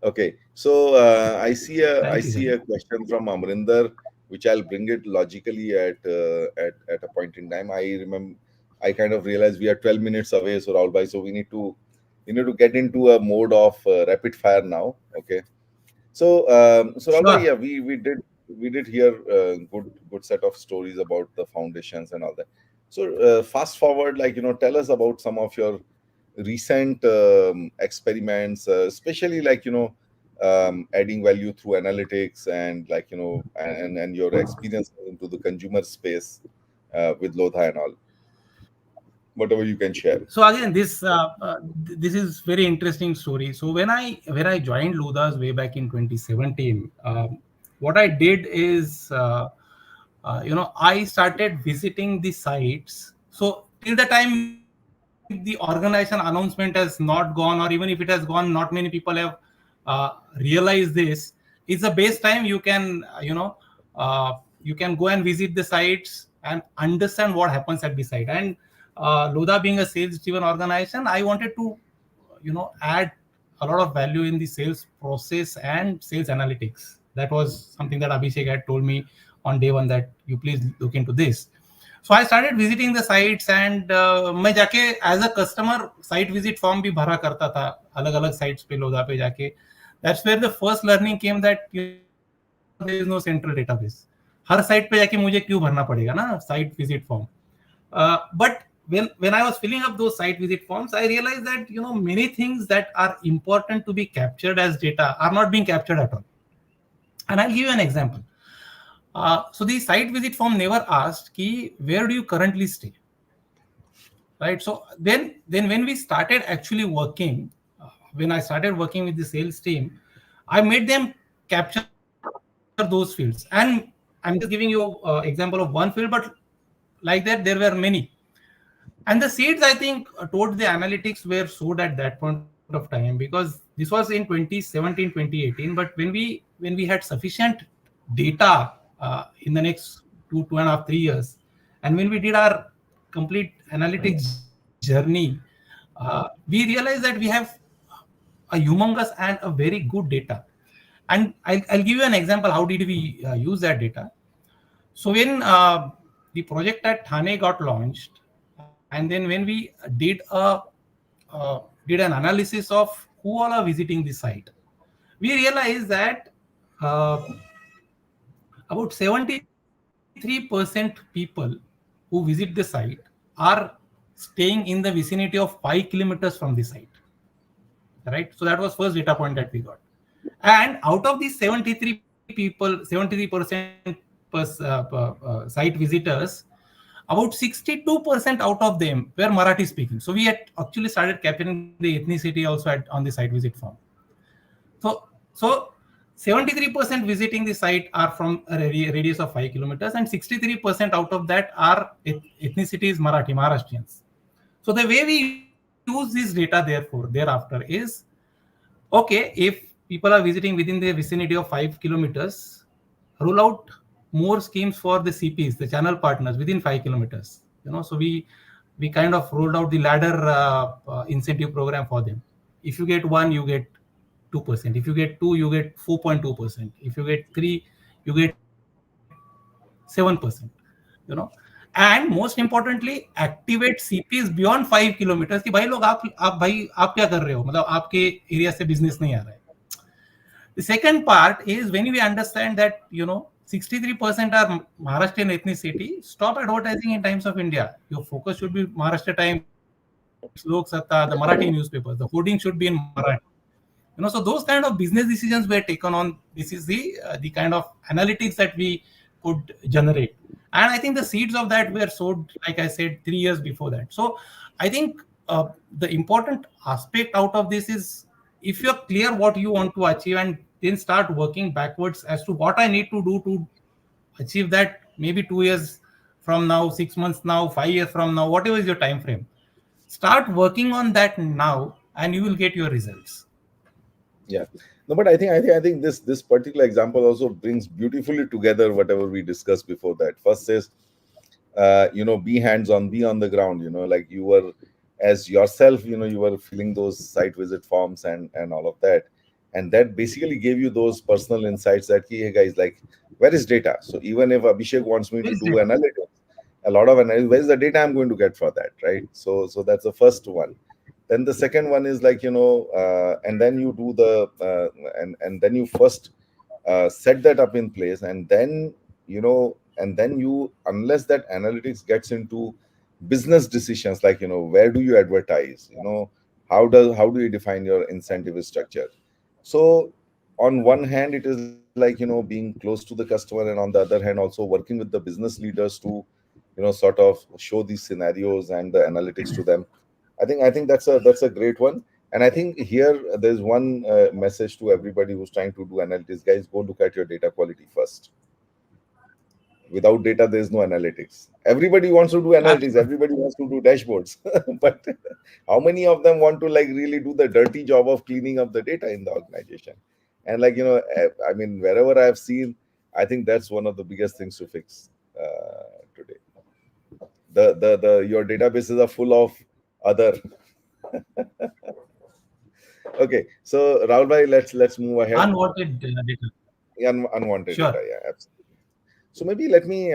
Okay, so I Thank you, see a Jagdish. question from Amarinder, which I'll bring it logically at a point in time. I remember I kind of realized we are 12 minutes away, so Rahul bhai, so we need to get into a mode of rapid fire now. Okay, so so Rahul bhai, yeah, Sure. we did hear good set of stories about the foundations and all that. So fast forward, like tell us about some of your recent experiments, especially like adding value through analytics and like and your experience into the consumer space with Lodha and all, whatever you can share. So again, this is very interesting story. So when I joined Ludas way back in 2017, what I did is, I started visiting the sites. So till the time the organization announcement has not gone, or even if it has gone, not many people have realized this. It's the best time you can go and visit the sites and understand what happens at the site. And Loda being a sales driven organization, I wanted to add a lot of value in the sales process and sales analytics. That was something that Abhishek had told me on day one, that you please look into this. So I started visiting the sites, and मैं जाके as a customer site visit form भी भरा करता था अलग अलग sites पे लोधा पे जाके. That's where the first learning came, that there is no central database. Her site पे जाके मुझे क्यों भरना पड़ेगा ना site visit form. But when I was filling up those site visit forms, I realized that many things that are important to be captured as data are not being captured at all. And I'll give you an example. So the site visit form never asked ki where do you currently stay, right? So then when we started actually working, when I started working with the sales team, I made them capture those fields. And I'm just giving you example of one field, but like that there were many. And the seeds, I think, towards the analytics were sowed at that point of time, because this was in 2017, 2018. But when we had sufficient data in the next 2.5, 3 years, and when we did our complete analytics journey, we realized that we have a humongous and a very good data. And I'll give you an example. How did we use that data? So when the project at Thane got launched, and And then when we did an analysis of who all are visiting the site, we realized that uh, about 73% people who visit the site are staying in the vicinity of 5 kilometers from the site. Right? So that was first data point that we got. And out of these 73 people, 73% site visitors, about 62% out of them were Marathi speaking. So we had actually started capturing the ethnicity also on the site visit form. So 73% visiting the site are from a radius of 5 kilometers, and 63% out of that are ethnicity is Marathi, Maharashtrians. So the way we use this data thereafter is, okay, if people are visiting within the vicinity of 5 kilometers, roll out more schemes for the CPs, the channel partners within 5 kilometers. So we kind of rolled out the ladder incentive program for them. If you get one, you get 2%. If you get two, you get 4.2%. If you get three, you get 7%. And most importantly, activate CPs beyond 5 kilometre कि भाई लोग आप भाई आप क्या कर रहे हो, मतलब आपके एरिया से बिजनेस नहीं आ रहा है. The second part is when we understand that 63% are Maharashtrian ethnicity, stop advertising in Times of India. Your focus should be Maharashtra Times, Lok Satta, the Marathi newspapers. The hoarding should be in Marathi. So those kind of business decisions were taken on. This is the kind of analytics that we could generate. And I think the seeds of that were sowed, like I said, 3 years before that. So I think the important aspect out of this is, if you're clear what you want to achieve, and then start working backwards as to what I need to do to achieve that, maybe 2 years from now, 6 months now, 5 years from now, whatever is your time frame, start working on that now and you will get your results. Yeah. No, but I think this particular example also brings beautifully together whatever we discussed before that. First is, be hands on, be on the ground. Like you were, as yourself, you were filling those site visit forms and all of that, and that basically gave you those personal insights that, hey guys, like, where is data? So even if Abhishek wants me to Where is do data? analytics, a lot of analysis, where's the data I'm going to get for that, right? So that's the first one. Then the second one is like, and then you do the and then you first set that up in place, and then you, unless that analytics gets into business decisions, like, where do you advertise, how do you define your incentive structure. So on one hand, it is like, being close to the customer, and on the other hand also working with the business leaders to sort of show these scenarios and the analytics to them. I think that's a great one. And I think here there's one message to everybody who's trying to do analytics. Guys, go look at your data quality first. Without data, there's no analytics. Everybody wants to do analytics. Absolutely. Everybody wants to do dashboards. But how many of them want to like really do the dirty job of cleaning up the data in the organization? And like, I mean, wherever I've seen, I think that's one of the biggest things to fix today. The your databases are full of other. Okay, so Rahul bhai, let's move ahead. Unwanted data. Unwanted data, Sure. yeah, absolutely. So maybe let me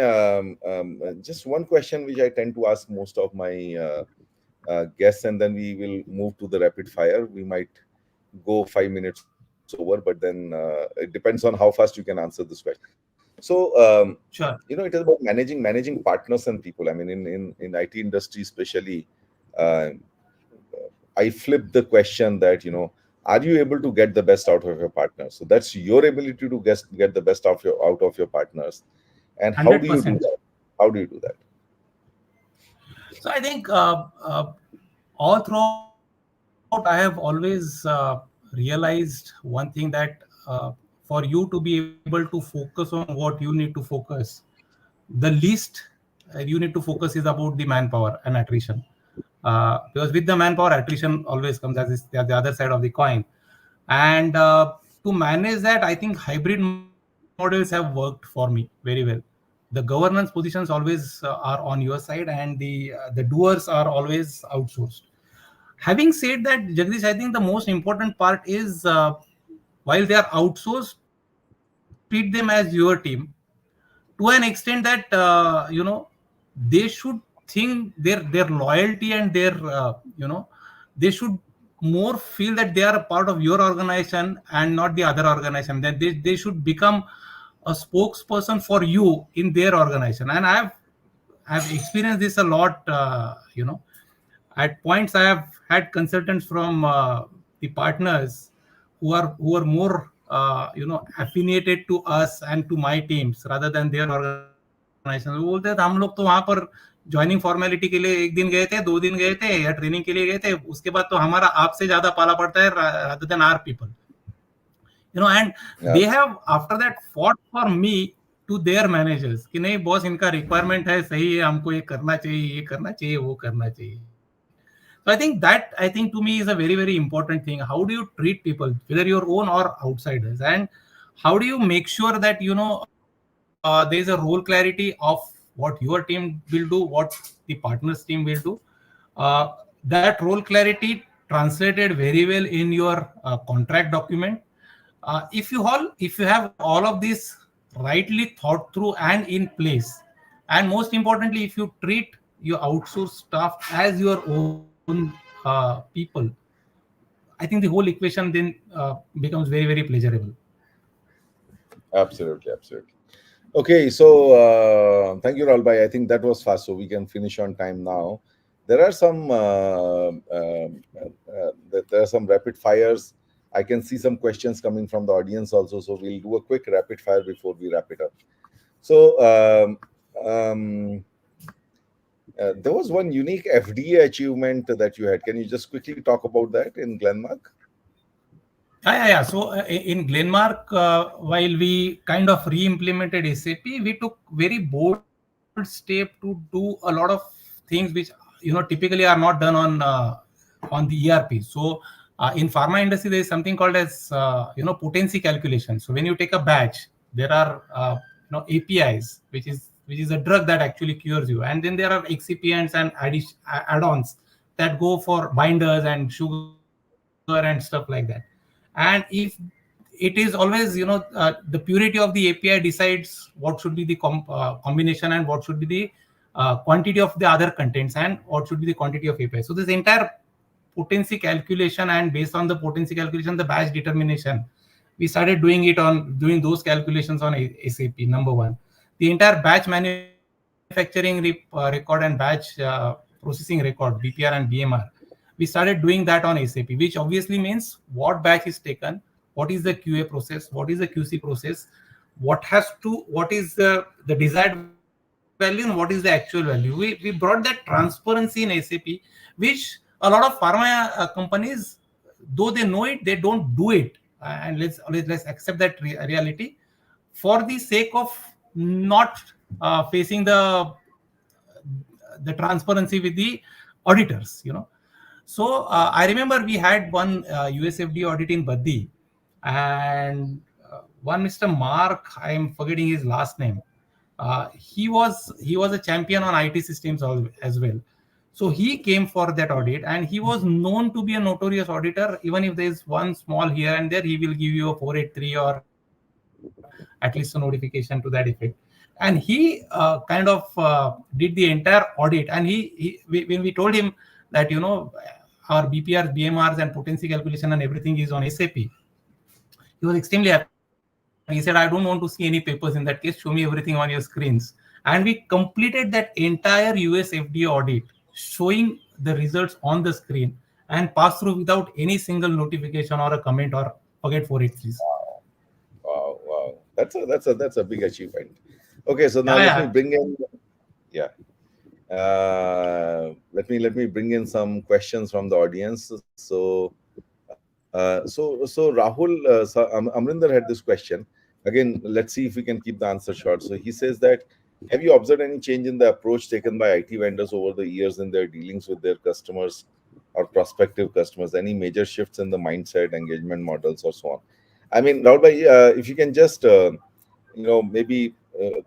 just one question which I tend to ask most of my guests, and then we will move to the rapid fire. We might go 5 minutes over, but then it depends on how fast you can answer this question. So Sure. it is about managing partners and people. I mean, in IT industry especially, uh, I flip the question that, are you able to get the best out of your partners? So that's your ability to get the best out of your partners. And how do you do 100%. that? How do you do that? So I think all throughout I have always realized one thing, that for you to be able to focus on what you need to focus, the least you need to focus is about the manpower and attrition. Because with the manpower, attrition always comes as the other side of the coin. And to manage that, I think hybrid models have worked for me very well. The governance positions always are on your side, and the doers are always outsourced. Having said that, Jagdish, I think the most important part is, while they are outsourced, treat them as your team to an extent that they should think their loyalty and their they should more feel that they are a part of your organization and not the other organization. That they should become a spokesperson for you in their organization. And I've experienced this a lot. At points I have had consultants from the partners who are more affiliated to us and to my teams rather than their organization. वो बोलते हैं हम लोग तो वहां पर joining formality के लिए एक दिन गए थे, 2 दिन गए थे या ट्रेनिंग के लिए गए थे, उसके बाद तो हमारा आपसे ज्यादा पाला पड़ता है rather than our people. And they Yeah. have after that fought for me to their managers कि नहीं बॉस, इनका रिक्वायरमेंट है, सही है, हमको ये करना चाहिए, ये करना चाहिए, वो करना चाहिए. So I think to me is a very, very important thing. How do you treat people, whether your own or outsiders, and how do you make sure that there is a role clarity of what your team will do, what the partners team will do. That role clarity translated very well in your contract document. If you have all of this rightly thought through and in place, and most importantly, if you treat your outsourced staff as your own people, I think the whole equation then becomes very, very pleasurable. Absolutely, absolutely. Okay, so thank you, Rahul bhai. I think that was fast, so we can finish on time now. There are some there are some rapid fires. I can see some questions coming from the audience also, so we'll do a quick rapid fire before we wrap it up. So there was one unique FDA achievement that you had. Can you just quickly talk about that in Glenmark? Yeah. So in Glenmark, while we kind of re-implemented SAP, we took very bold step to do a lot of things which typically are not done on the ERP. So in pharma industry, there is something called as potency calculation. So when you take a batch, there are APIs, which is a drug that actually cures you, and then there are excipients and add-ons that go for binders and sugar and stuff like that. And if it is always the purity of the API decides what should be the combination and what should be the quantity of the other contents and what should be the quantity of API. So this entire potency calculation, and based on the potency calculation, the batch determination, we started doing those calculations on SAP. Number one, the entire batch manufacturing record and batch processing record, BPR and BMR, we started doing that on SAP, which obviously means what batch is taken, what is the QA process, what is the QC process, what is the desired value, and what is the actual value. We brought that transparency in SAP, which a lot of pharma companies, though they know it, they don't do it. And let's accept that reality for the sake of not facing the transparency with the auditors. So I remember we had one USFD audit in Baddi, and one Mr. Mark, I am forgetting his last name. He was a champion on IT systems as well. So he came for that audit, and he was known to be a notorious auditor. Even if there is one small here and there, he will give you a 483 or at least a notification to that effect. And he kind of did the entire audit. And when we told him that our BPRs, BMRs, and potency calculation and everything is on SAP, he was extremely happy. He said, I don't want to see any papers in that case. Show me everything on your screens. And we completed that entire USFD audit, showing the results on the screen, and passed through without any single notification or a comment or forget 483s. Wow, wow. That's a big achievement. Okay, so now Yeah, let me yeah. bring in, yeah. Let me bring in some questions from the audience. So Rahul, Amarinder had this question. Again, let's see if we can keep the answer short. So he says that, have you observed any change in the approach taken by IT vendors over the years in their dealings with their customers or prospective customers? Any major shifts in the mindset, engagement models, or so on? I mean, Rahul bhai, if you can just maybe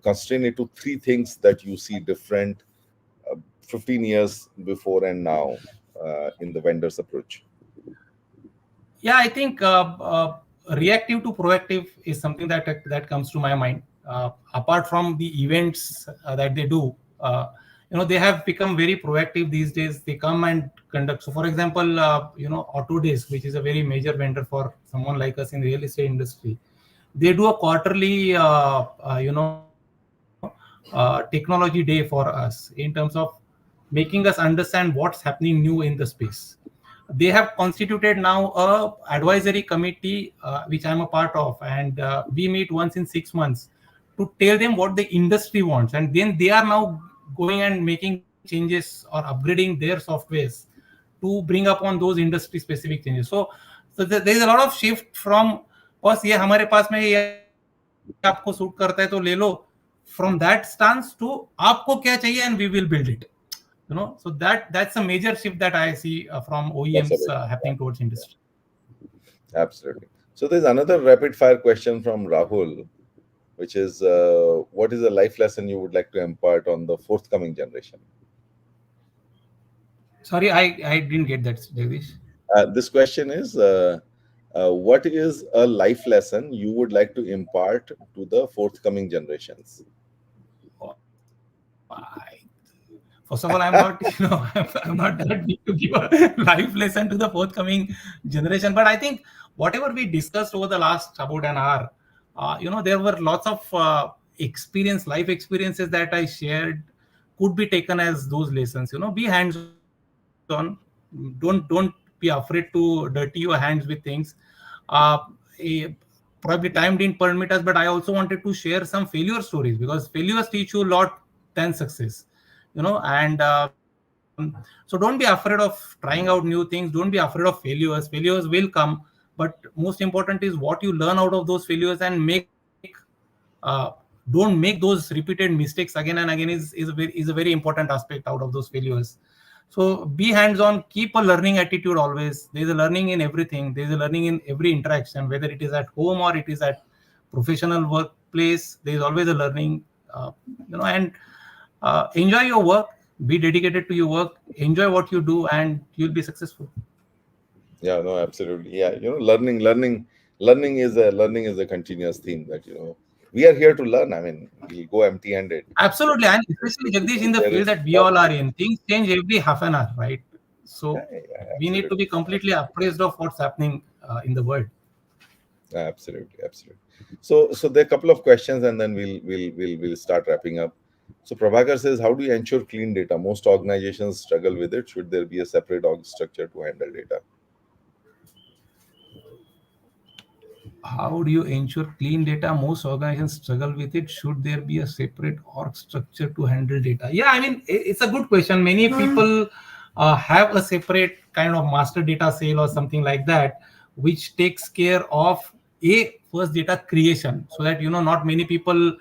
constrain it to three things that you see different 15 years before and now in the vendor's approach. Yeah, I think reactive to proactive is something that comes to my mind. Apart from the events that they do, They have become very proactive these days. They come and conduct. So for example, Autodesk, which is a very major vendor for someone like us in the real estate industry, they do a quarterly technology day for us in terms of making us understand what's happening new in the space. They have constituted now a advisory committee, which I'm a part of, and we meet once in 6 months to tell them what the industry wants, and then they are now going and making changes or upgrading their softwares to bring up on those industry specific changes. So there is a lot of shift from बस ये हमारे पास में ये आपको suit करता है तो ले लो, from that stance to आपको क्या चाहिए and we will build it. So that's a major shift that I see from OEMs That's a bit. happening Yeah, towards industry. absolutely. So there's another rapid fire question from Rahul, which is what is a life lesson you would like to impart on the forthcoming generation? Sorry, I didn't get that, Jagdish. This question is what is a life lesson you would like to impart to the forthcoming generations? First of all, I'm not, I'm not that big to give a life lesson to the forthcoming generation. But I think whatever we discussed over the last about an hour, there were lots of life experiences that I shared could be taken as those lessons. Be hands-on. Don't be afraid to dirty your hands with things. Probably time didn't permit us, but I also wanted to share some failure stories because failures teach you a lot than success. And so don't be afraid of trying out new things. Don't be afraid of failures will come, but most important is what you learn out of those failures and don't make those repeated mistakes again and again is a very important aspect out of those failures. So be hands on, keep a learning attitude always. There's a learning in everything. There's a learning in every interaction, whether it is at home or it is at professional workplace. There's always a learning, and enjoy your work, be dedicated to your work, enjoy what you do, and you'll be successful. Yeah, no, absolutely. Yeah, learning is a continuous theme that we are here to learn. I mean, we'll go empty-handed. Absolutely, and especially Jagdish, in the There field is that we no, all are in, things change every half an hour, right? yeah, So yeah, we need to absolutely, be completely appraised of what's happening in the world. absolutely, absolutely. So there are a couple of questions, and then we'll start wrapping up. So Prabhakar says, how do you ensure clean data? Most organizations struggle with it. Should there be a separate org structure to handle data? How do you ensure clean data? Most organizations struggle with it. Should there be a separate org structure to handle data? Yeah, I mean, it's a good question. Many people have a separate kind of master data sale or something like that, which takes care of a first data creation, so that not many people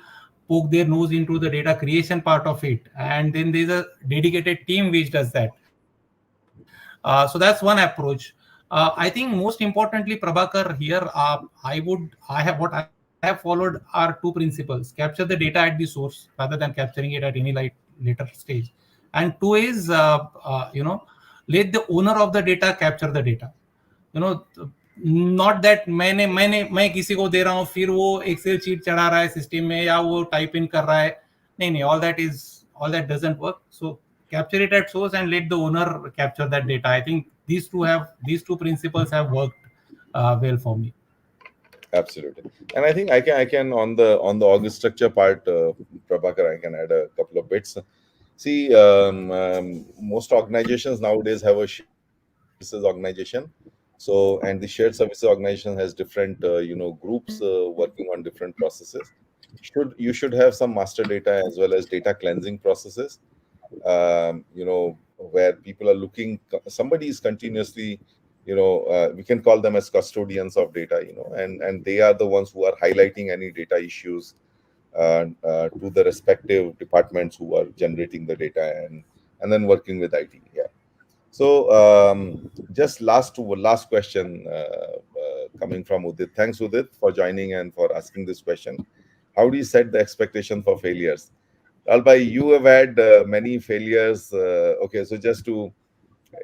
poke their nose into the data creation part of it, and then there's a dedicated team which does that. So that's one approach. I think most importantly, Prabhakar, here I have followed are two principles: capture the data at the source rather than capturing it at any later stage, and two is let the owner of the data capture the data. You know not that मैं किसी को दे रहा हूँ फिर वो Excel sheet चढ़ा रहा है सिस्टम में या वो टाइप इन कर रहा है. नहीं नहीं, all that doesn't work. So capture it at source and let the owner capture that data. I think these two principles have worked well for me. Absolutely. And I think I can on the org structure part, Prabhakar, I can add a couple of bits. See, most organizations nowadays have a shared services organization. So, and the shared services organization has different, groups working on different processes. You should have some master data as well as data cleansing processes. Where people are looking, somebody is continuously, we can call them as custodians of data, and they are the ones who are highlighting any data issues to the respective departments who are generating the data, and then working with IT. Yeah. So just last question coming from Udit. Thanks, Udit, for joining and for asking this question. How do you set the expectation for failures? Albai, you have had many failures. Okay, so just to,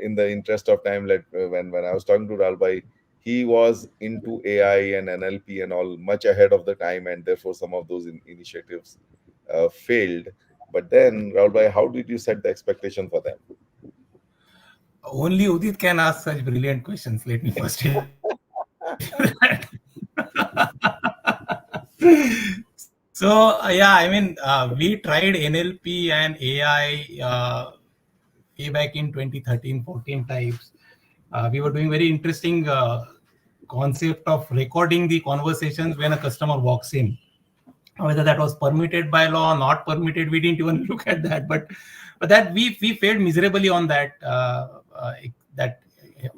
in the interest of time, when I was talking to Ralbai, he was into AI and NLP and all much ahead of the time, and therefore some of those initiatives failed. But then, Rahul bhai, how did you set the expectation for them? Only Udit can ask such brilliant questions. Let me first tell you that. So yeah, I mean, we tried NLP and AI way back in 2013, 14 types. We were doing very interesting concept of recording the conversations when a customer walks in. Whether that was permitted by law, not permitted, we didn't even look at that. But that we failed miserably on that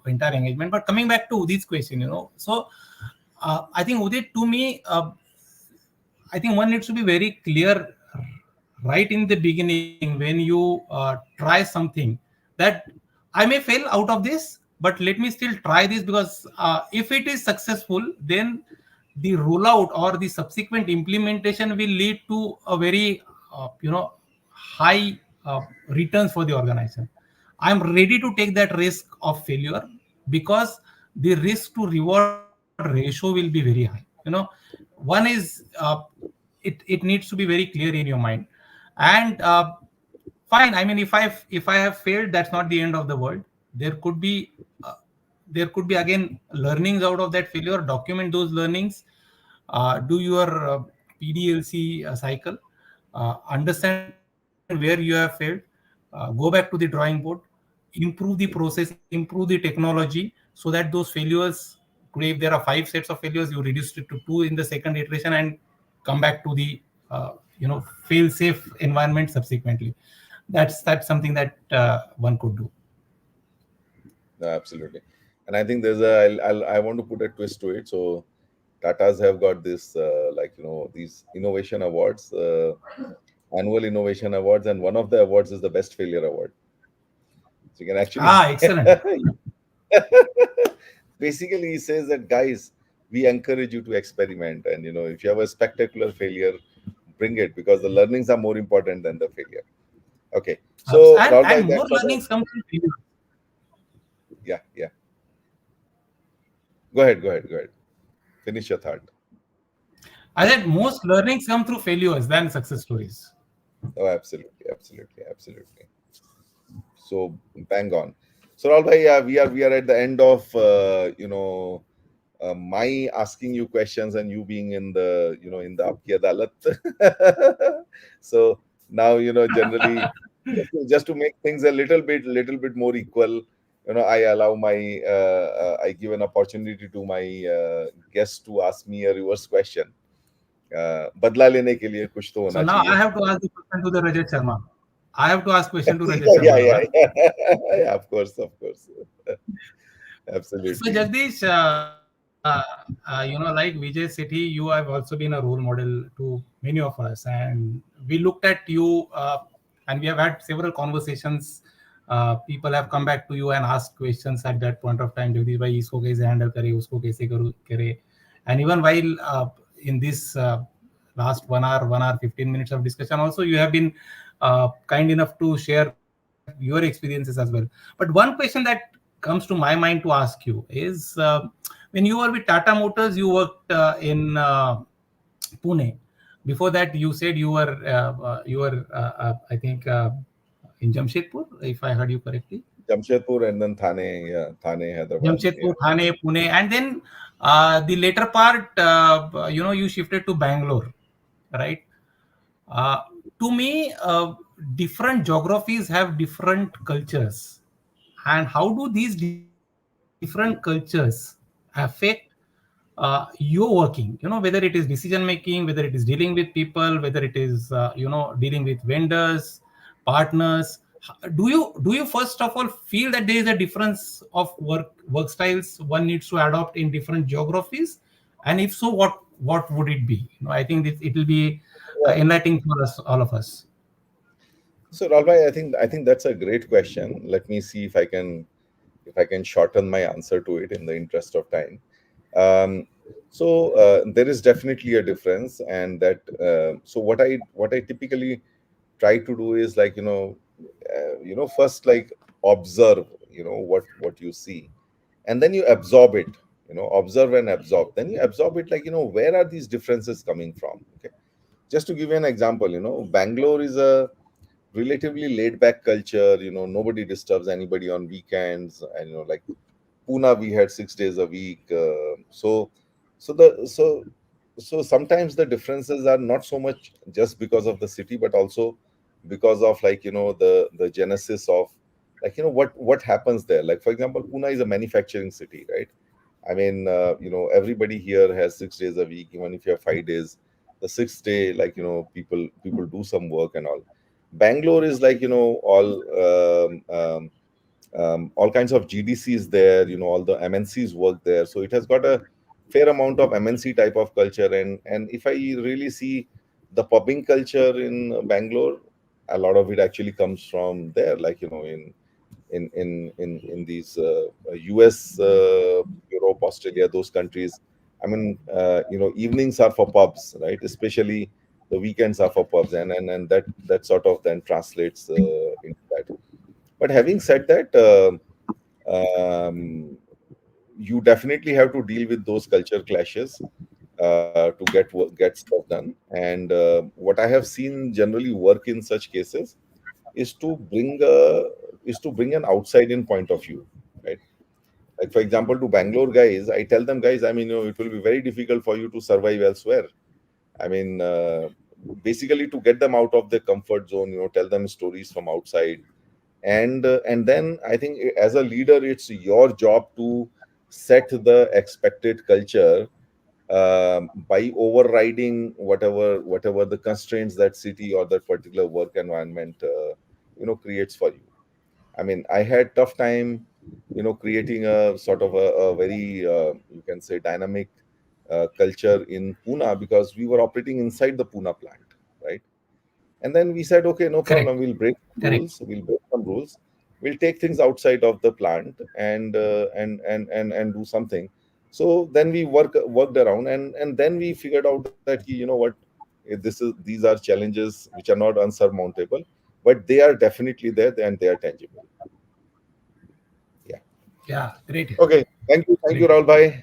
entire engagement. But coming back to Udit's question, so I think Udit, to me, I think one needs to be very clear right in the beginning when you try something that I may fail out of this, but let me still try this, because if it is successful, then the rollout or the subsequent implementation will lead to a very high returns for the organization. I'm ready to take that risk of failure, because the risk to reward ratio will be very high. One is it needs to be very clear in your mind. And fine, I mean, if I have failed, that's not the end of the world. There could be again learnings out of that failure. Document those learnings, do your PDLC cycle, understand where you have failed, go back to the drawing board, improve the process, improve the technology, so that those failures, today if there are 5 sets of failures, you reduce it to 2 in the second iteration and come back to the fail safe environment subsequently. That's something that one could do. No, absolutely. And I think there's I want to put a twist to it. So Tatas have got this, these innovation awards, annual innovation awards, and one of the awards is the best failure award. So you can actually Excellent. basically he says that, guys, we encourage you to experiment, and if you have a spectacular failure, bring it, because the learnings are more important than the failure. Okay, so and Rahul bhai, and more that's what learnings come from failure. yeah, yeah. Go ahead. Finish your thought. I said most learnings come through failures than success stories. Oh, absolutely. So bang on. So Rahul bhai, yeah, we are at the end of my asking you questions and you being in the in the Aapki Adalat. So now generally just to make things a little bit more equal, I allow I give an opportunity to my guests to ask me a reverse question. बदला लेने के लिए कुछ तो So होना now I चाहिए. have to ask the question to the Rajat Sharma. I have to ask question to Rajat Yeah, Sharma now. yeah, Huh? yeah. Yeah, of course. So Absolutely. Jagdish, like Vijay City, you have also been a role model to many of us, and we looked at you, and we have had several conversations. People have come back to you and asked questions at that point of time. Jagdish bhai, isko kaise handle kare, usko kaise kare, and even while in this last 1 hour 15 minutes of discussion, also you have been kind enough to share your experiences as well. But one question that comes to my mind to ask you is, when you were with Tata Motors, you worked in Pune. Before that, you said I think in Jamshedpur, if I heard you correctly. Jamshedpur and then Thane, yeah, Thane, Hyderabad, yeah. Jamshedpur, Thane, Pune, and then the later part, you shifted to Bangalore, right? Uh, to me, different geographies have different cultures, and how do these different cultures affect your working? Whether it is decision making, whether it is dealing with people, whether it is dealing with vendors, partners. Do you first of all feel that there is a difference of work styles one needs to adopt in different geographies? And if so, what would it be? I think it will be Yeah. enlightening for us, all of us. So Rahul, I think that's a great question. Let me see if I can shorten my answer to it in the interest of time. Um, so there is definitely a difference, and that so what I typically try to do is, like, first, like, observe what you see, and then you absorb it. Observe and absorb. Then you absorb it, like, where are these differences coming from? Okay, just to give you an example, Bangalore is a relatively laid back culture. Nobody disturbs anybody on weekends, and like Pune, we had 6 days a week. So the so sometimes the differences are not so much just because of the city, but also because of, like, the genesis of, like, what happens there. Like, for example, Pune is a manufacturing city, right? I mean, everybody here has 6 days a week. Even if you have 5 days, the sixth day, like, people do some work and all. Bangalore is like, all kinds of GDCs there. All the MNCs work there, so it has got a fair amount of MNC type of culture. And if I really see the pubbing culture in Bangalore, a lot of it actually comes from there. Like, in these US, Europe, Australia, those countries. I mean, evenings are for pubs, right? Especially the weekends are for pubs, and that sort of then translates into that. But having said that, you definitely have to deal with those culture clashes to get stuff done. And what I have seen generally work in such cases is to bring an outside in point of view, right? Like, for example, to Bangalore guys, I tell them, guys, I mean, it will be very difficult for you to survive elsewhere. I mean, basically, to get them out of their comfort zone, tell them stories from outside. And then I think, as a leader, it's your job to set the expected culture, by overriding whatever the constraints that city or that particular work environment creates for you. I mean, I had tough time creating a sort of a very, you can say, dynamic culture in Pune, because we were operating inside the Pune plant, right? And then we said, okay, no Correct. problem. We'll break some Correct. rules. We'll break some rules. We'll take things outside of the plant, and do something. So then we worked around, and then we figured out that, what, these are challenges which are not unsurmountable, but they are definitely there, and they are tangible. Yeah. Yeah, great. Okay, thank you, Great. Rahul bhai.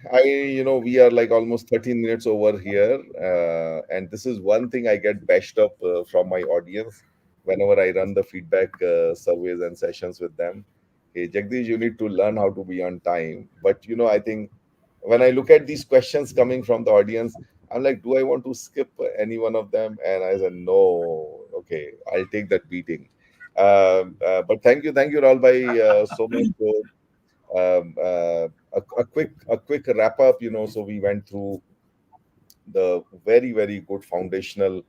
We are like almost 13 minutes over here, and this is one thing I get bashed up from my audience whenever I run the feedback surveys and sessions with them. Hey, Jagdish, you need to learn how to be on time. But I think when I look at these questions coming from the audience, I'm like, do I want to skip any one of them? And I said, no. Okay, I'll take that beating. But thank you, Rahul bhai, so much. A quick wrap up. So we went through the very, very good foundational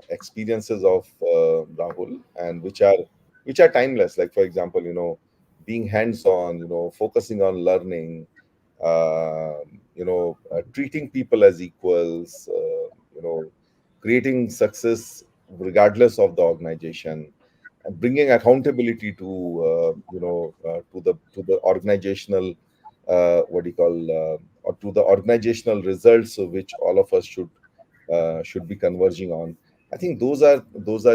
experiences of Rahul, and which are timeless. Like, for example, being hands on, focusing on learning, treating people as equals, creating success regardless of the organization, and bringing accountability to, to the organizational, what do you call, or to the organizational results, of which all of us should be converging on. I think those are,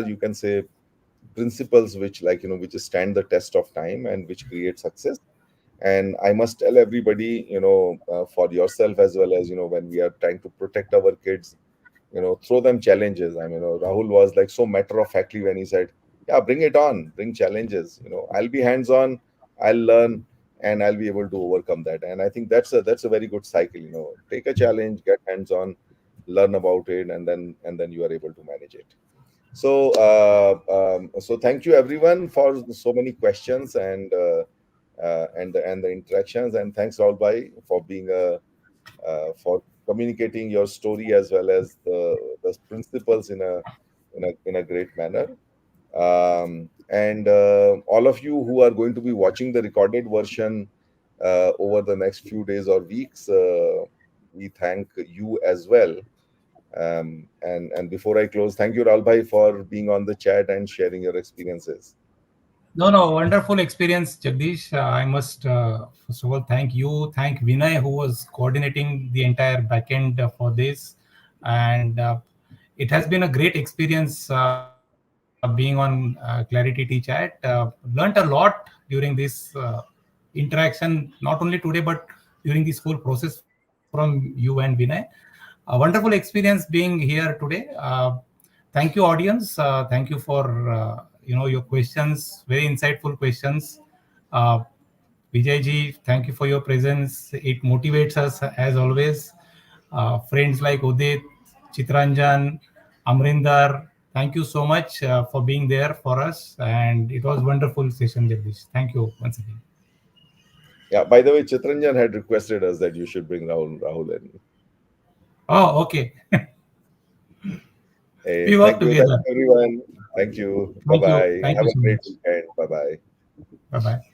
you can say, principles which, like, which stand the test of time and which create success. And I must tell everybody, for yourself as well, as when we are trying to protect our kids, throw them challenges. I mean, Rahul was like so matter of factly when he said, yeah, bring it on, bring challenges. I'll be hands on, I'll learn, and I'll be able to overcome that. And I think that's a very good cycle. Take a challenge, get hands on, learn about it, and then you are able to manage it. So thank you everyone for so many questions, and the interactions. And thanks, Rahul bhai, for being for communicating your story as well as the principles in a great manner. And all of you who are going to be watching the recorded version over the next few days or weeks, we thank you as well. And before I close, thank you, Rahul bhai, for being on the chat and sharing your experiences. No, no, wonderful experience, Jagdish. I must first of all thank you, thank Vinay, who was coordinating the entire backend for this, and it has been a great experience being on Clarity Tea Chat. Learned a lot during this interaction, not only today but during this whole process from you and Vinay. A wonderful experience being here today. Thank you, audience. Thank you for your questions, very insightful questions. Uh, Vijay ji, thank you for your presence. It motivates us as always. Friends like Udit, Chitranjan, Amarinder, thank you so much for being there for us. And it was wonderful session, Jagdish. Thank you once again. Yeah, by the way, Chitranjan had requested us that you should bring Rahul in. Oh, okay. Hey, We work thank you. Thank together. you, everyone. Thank you. Bye Thank you. bye. Thank Have you a so great much. weekend. Bye bye. Bye bye.